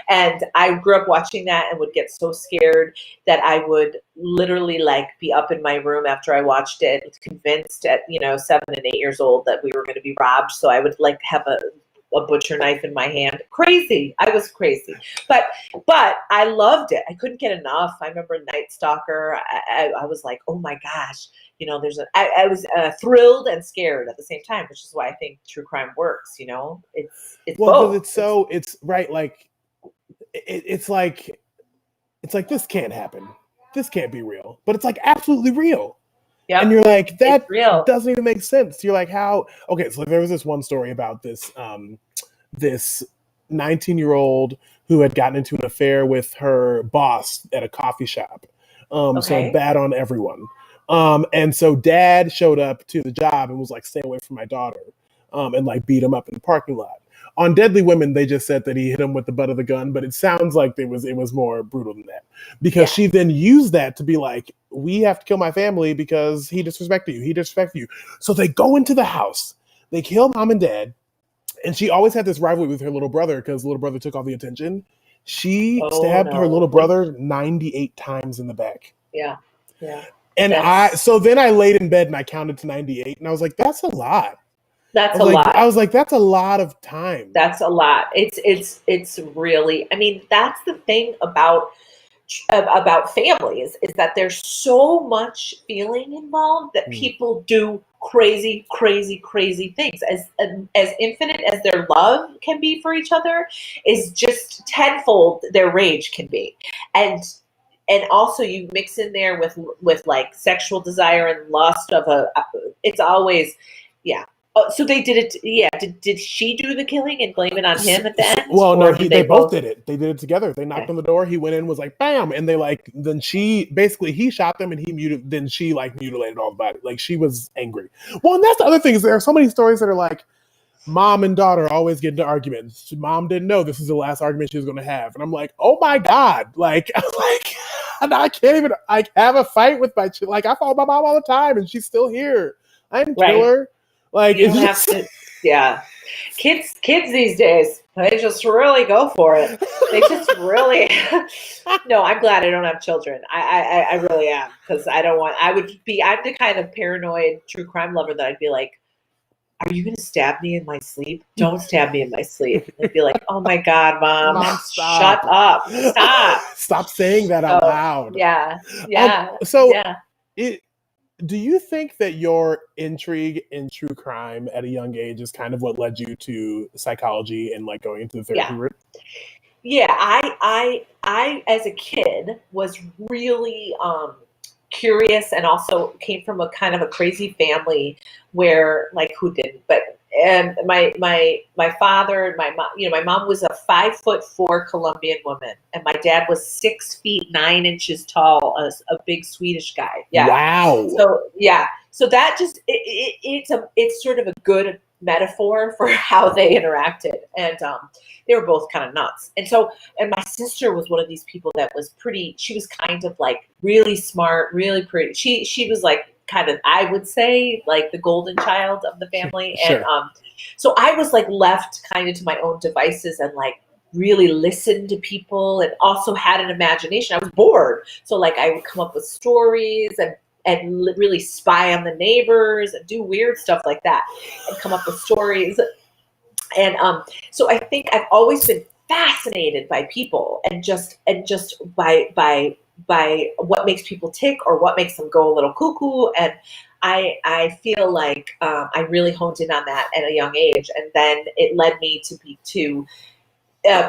And I grew up watching that and would get so scared that I would literally, like, be up in my room after I watched it, convinced at, 7 and 8 years old that we were going to be robbed. So I would, like, have a butcher knife in my hand. Crazy. I was crazy. But I loved it. I couldn't get enough. I remember Night Stalker. I was like, oh my gosh. I was thrilled and scared at the same time, which is why I think true crime works. It's Well, both. because it's right. Like, it's like this can't happen. This can't be real. But it's, like, absolutely real. Yep. And you're like, that real. doesn't even make sense. You're like, how? Okay, so there was this one story about this 19-year-old who had gotten into an affair with her boss at a coffee shop. So bad on everyone. And so dad showed up to the job and was like, stay away from my daughter, and, like, beat him up in the parking lot. On Deadly Women, they just said that he hit him with the butt of the gun, but it sounds like it was more brutal than that, because she then used that to be like, we have to kill my family because he disrespected you. So they go into the house, they kill mom and dad, and she always had this rivalry with her little brother because little brother took all the attention. She stabbed her little brother 98 times in the back. Yeah. And so then I laid in bed and I counted to 98, and I was like, that's a lot. That's a lot. I was like, that's a lot of time. That's a lot. It's really, I mean, that's the thing about families, is that there's so much feeling involved that people do crazy things. As infinite as their love can be for each other is just tenfold their rage can be. And also you mix in there with like sexual desire and lust of it's always, yeah. Oh, so they did it. Yeah. Did she do the killing and blame it on him at the end? Well, no, they both did it. They did it together. They knocked on the door. He went in, was like, bam. And then he shot them and then she, like, mutilated all the body. Like, she was angry. Well, and that's the other thing, is there are so many stories that are like, mom and daughter always get into arguments. Mom didn't know this was the last argument she was going to have. And I'm like, oh my God. Like, and I can't even, like, have a fight with my, like, I follow my mom all the time and she's still here. I didn't kill her. Like, you don't have to, yeah. Kids these days, they just really go for it. They just really. No, I'm glad I don't have children. I really am, because I'm the kind of paranoid true crime lover that I'd be like, are you going to stab me in my sleep? Don't stab me in my sleep. I'd be like, oh my God, mom shut up. Stop saying that out loud. Yeah. Do you think that your intrigue in true crime at a young age is kind of what led you to psychology and, like, going into the therapy route? Yeah, I as a kid was really curious, and also came from a kind of a crazy family where, like, who didn't? But my father and my mom, my mom was a 5'4" Colombian woman, and my dad was 6'9" tall, a big Swedish guy. Yeah. Wow. So that just it's sort of a good metaphor for how they interacted, and they were both kind of nuts. And my sister was one of these people that was pretty. She was kind of like really smart, really pretty. She was like, kind of, I would say, like the golden child of the family. Sure. And so I was like left kind of to my own devices, and like really listened to people, and also had an imagination. I was bored, so like I would come up with stories and really spy on the neighbors and do weird stuff like that, and come up with stories. And so I think I've always been fascinated by people, and just by what makes people tick or what makes them go a little cuckoo. And I feel like I really honed in on that at a young age, and then it led me to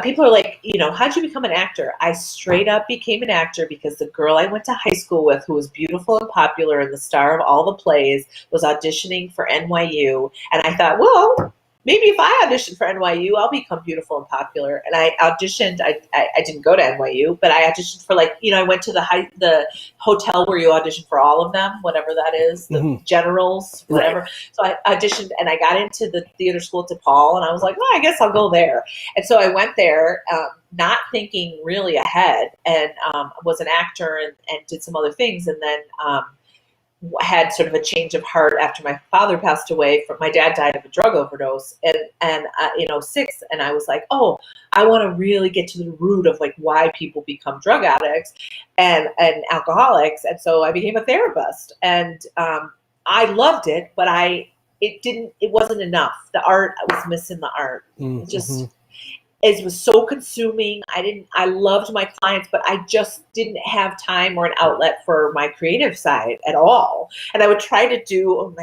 people are like, how'd you become an actor? I straight up became an actor because the girl I went to high school with, who was beautiful and popular and the star of all the plays, was auditioning for NYU. And I thought, well, maybe if I audition for NYU, I'll become beautiful and popular. And I auditioned. I didn't go to NYU, but I auditioned for I went to the hotel where you audition for all of them, whatever that is, the generals, whatever. Right. So I auditioned and I got into the theater school at DePaul, and I was like, well, I guess I'll go there. And so I went there, not thinking really ahead, and was an actor and did some other things, and then had sort of a change of heart after my father passed away. My dad died of a drug overdose in 06, and I was like, oh, I want to really get to the root of like why people become drug addicts and alcoholics. And so I became a therapist, and I loved it, but it wasn't enough. The art, I was missing the art. It was so consuming. I loved my clients, but I just didn't have time or an outlet for my creative side at all. And I would try to do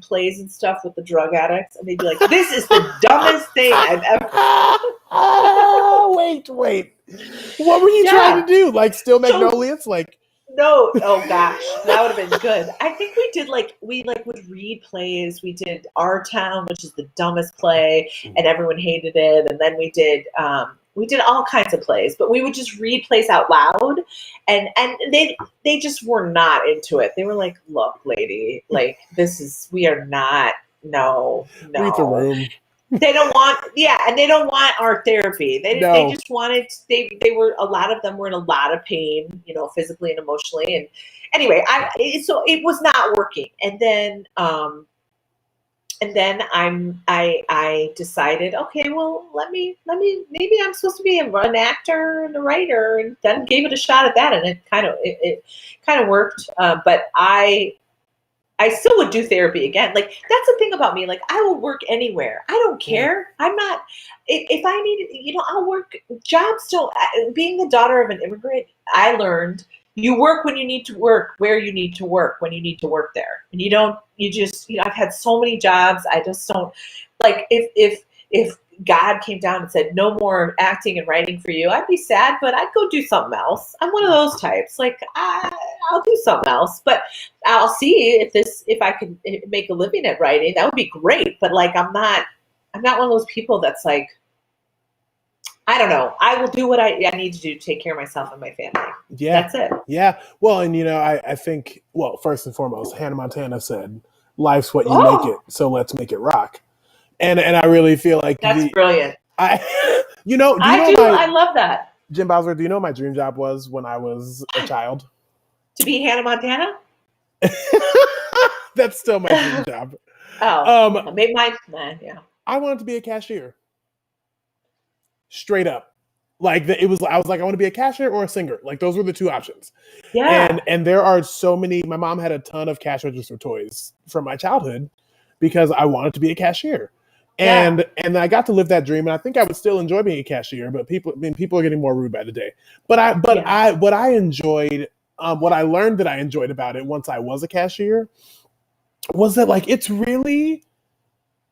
plays and stuff with the drug addicts, and they'd be like, this is the dumbest thing I've ever. Wait. What were you trying to do? Like Still Magnolias? No, oh gosh, that would have been good. I think we would read plays. We did Our Town, which is the dumbest play, and everyone hated it. And then we did all kinds of plays, but we would just read plays out loud, and they just were not into it. They were like, "Look, lady, like we are not. No. Read the room." They don't want, and they don't want art therapy. They just wanted, a lot of them were in a lot of pain, physically and emotionally. And anyway, so it was not working. And then I decided, okay, well, maybe I'm supposed to be an actor and a writer, and then gave it a shot at that. And it kind of worked. But I still would do therapy again. Like, that's the thing about me. Like, I will work anywhere. I don't care. I'm not, if I need, I'll work. Jobs don't, being the daughter of an immigrant, I learned you work when you need to work, where you need to work, when you need to work there. And I've had so many jobs. I just don't, like, if God came down and said, no more acting and writing for you, I'd be sad, but I'd go do something else. I'm one of those types. Like, I'll do something else, but I'll see if I can make a living at writing. That would be great. But like, I'm not one of those people that's like, I don't know. I will do what I need to do to take care of myself and my family. Yeah. That's it. Yeah. Well, and I think, first and foremost, Hannah Montana said, life's what you make it. So let's make it rock. And I really feel like that's brilliant. I love that. Jen Bosworth, do you know what my dream job was when I was a child? To be Hannah Montana? That's still my dream job. Oh, maybe mine. Yeah. I wanted to be a cashier. Straight up. Like I was like, I want to be a cashier or a singer. Like those were the two options. Yeah. And there are so many. My mom had a ton of cash register toys from my childhood because I wanted to be a cashier. And I got to live that dream, and I think I would still enjoy being a cashier. But people are getting more rude by the day. What I enjoyed, what I learned that I enjoyed about it once I was a cashier, was that like it's really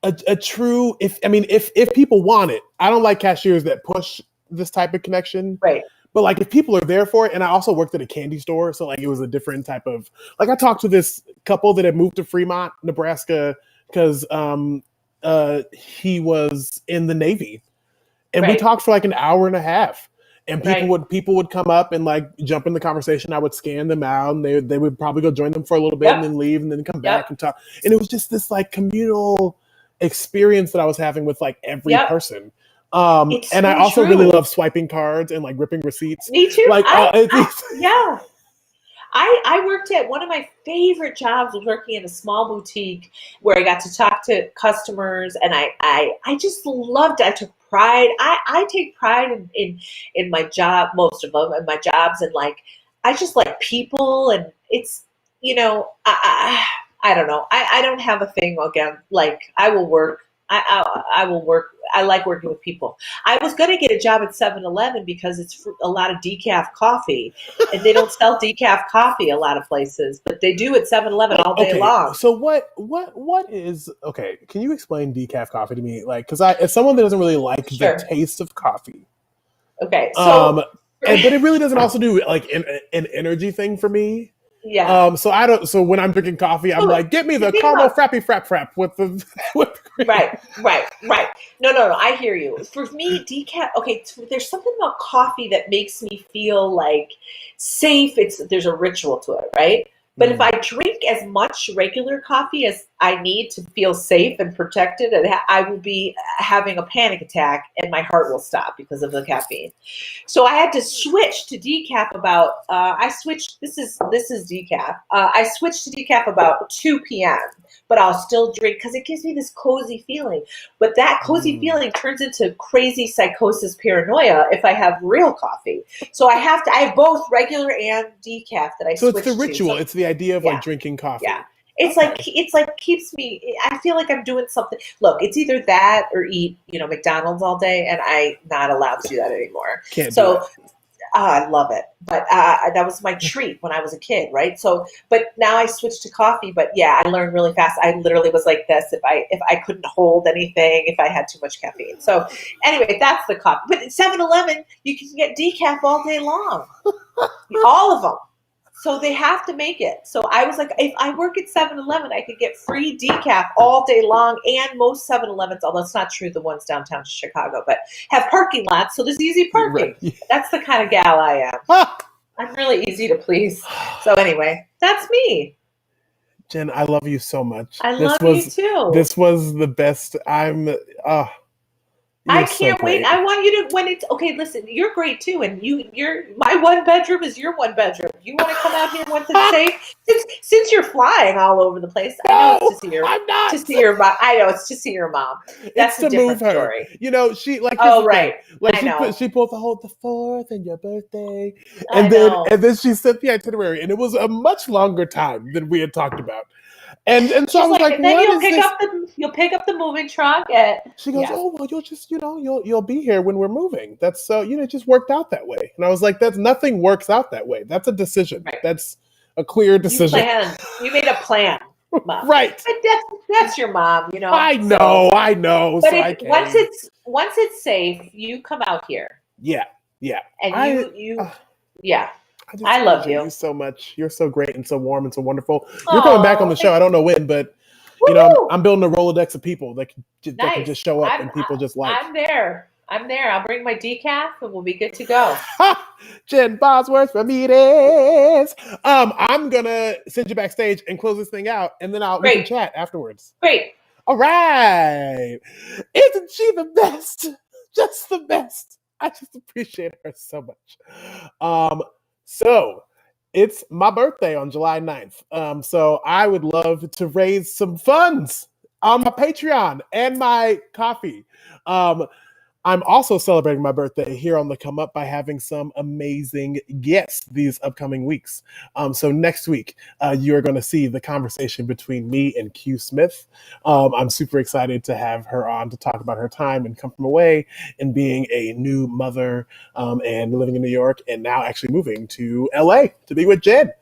a true. If people want it, I don't like cashiers that push this type of connection. Right. But like if people are there for it, and I also worked at a candy store, so like it was a different type of like I talked to this couple that had moved to Fremont, Nebraska, because he was in the Navy, and we talked for like an hour and a half. And people would come up and like jump in the conversation. I would scan them out, and they would probably go join them for a little bit and then leave and then come back and talk. And it was just this like communal experience that I was having with like every person. And I also really love swiping cards and like ripping receipts. Me too. Like, I worked at one of my favorite jobs was working in a small boutique where I got to talk to customers, and I just loved it. I took pride. I take pride in my job, most of them, and my jobs, and like I just like people, and it's I don't know. I don't have a thing again. Like I will work. I will work I like working with people. I was going to get a job at 7-Eleven because it's a lot of decaf coffee, and they don't sell decaf coffee a lot of places, but they do at 7-Eleven all day long. So what is okay? Can you explain decaf coffee to me? Like, because as someone that doesn't really like Sure. the taste of coffee. Okay, so but it really doesn't also do like an energy thing for me. yeah. So I don't. So when I'm drinking coffee, I'm like, get me the caramel frappy frap with the cream. Right. No. I hear you. For me, decaf. Okay, there's something about coffee that makes me feel like safe. There's a ritual to it, right? But if I drink as much regular coffee as I need to feel safe and protected, I will be having a panic attack and my heart will stop because of the caffeine. So I had to switch to decaf this is decaf. I switched to decaf about 2 p.m., but I'll still drink because it gives me this cozy feeling. But that cozy feeling turns into crazy psychosis paranoia if I have real coffee. So I have both regular and decaf that I switch to. So it's the ritual. It's the idea of like drinking coffee. Yeah. It's like keeps me, I feel like I'm doing something. Look, it's either that or eat, McDonald's all day, and I'm not allowed to do that anymore. Can't do that. I love it. But that was my treat when I was a kid, right? So, but now I switched to coffee. But yeah, I learned really fast. I literally was like this if I couldn't hold anything, if I had too much caffeine. So anyway, that's the coffee. But at 7-Eleven, you can get decaf all day long. All of them. So they have to make it. So I was like, if I work at 7-Eleven, I could get free decaf all day long. And most 7-Elevens, although it's not true, the ones downtown Chicago, but have parking lots. So there's easy parking. Right. That's the kind of gal I am. I'm really easy to please. So anyway, that's me. Jen, I love you so much. I love you too. This was the best. I can't wait. I want you to, okay, listen, you're great too. And my one bedroom is your one bedroom. You want to come out here once it's safe? Since you're flying all over the place, I know it's to see your, I'm not. To see your mom. I know it's to see your mom. That's a different story. She like, right. Like she pulled the 4th and your birthday. And then she sent the itinerary, and it was a much longer time than we had talked about. And so I was like, then you'll pick up the moving truck she goes, oh, well, you'll just, you'll be here when we're moving. That's so, it just worked out that way. And I was like, nothing works out that way. That's a decision. Right. That's a clear decision. You made a plan. Mom. Right. But that's your mom, I know. But once it's safe, you come out here. Yeah. And I love you so much. You're so great and so warm and so wonderful. You're coming back on the show. I don't know when, but I'm building a Rolodex of people that can just show up and people just like. I'm there. I'll bring my decaf and we'll be good to go. Jen Bosworth-Ramirez. I'm gonna send you backstage and close this thing out, and then we can chat afterwards. Great. All right. Isn't she the best? Just the best. I just appreciate her so much. So it's my birthday on July 9th. So I would love to raise some funds on my Patreon and my coffee. I'm also celebrating my birthday here on the Come Up by having some amazing guests these upcoming weeks. So next week, you're going to see the conversation between me and Q Smith. I'm super excited to have her on to talk about her time and come from away and being a new mother and living in New York and now actually moving to LA to be with Jen.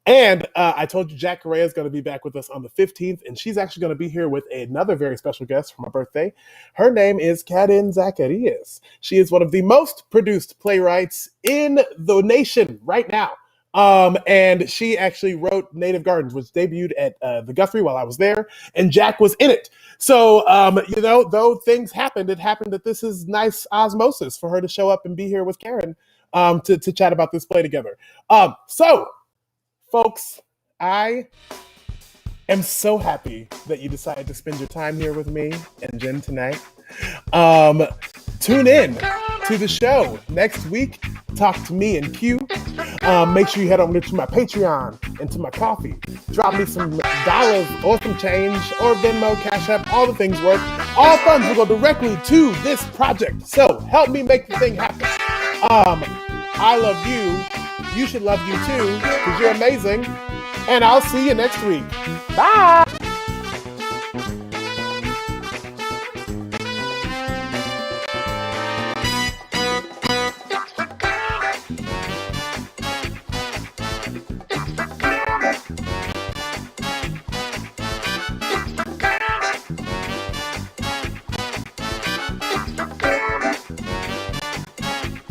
And I told you Jack Correa is going to be back with us on the 15th, and she's actually going to be here with another very special guest for my birthday. Her name is Karen Zacharias. She is one of the most produced playwrights in the nation right now. And she actually wrote Native Gardens, which debuted at the Guthrie while I was there, and Jack was in it. So, though things happened, it happened that this is nice osmosis for her to show up and be here with Karen to chat about this play together. So, folks, I am so happy that you decided to spend your time here with me and Jen tonight. Tune in to the show next week. Talk to me and Q. Make sure you head over to my Patreon and to my coffee. Drop me some dollars or some change or Venmo, Cash App, all the things work. All funds will go directly to this project. So help me make the thing happen. I love you. You should love you too, because you're amazing. And I'll see you next week. Bye.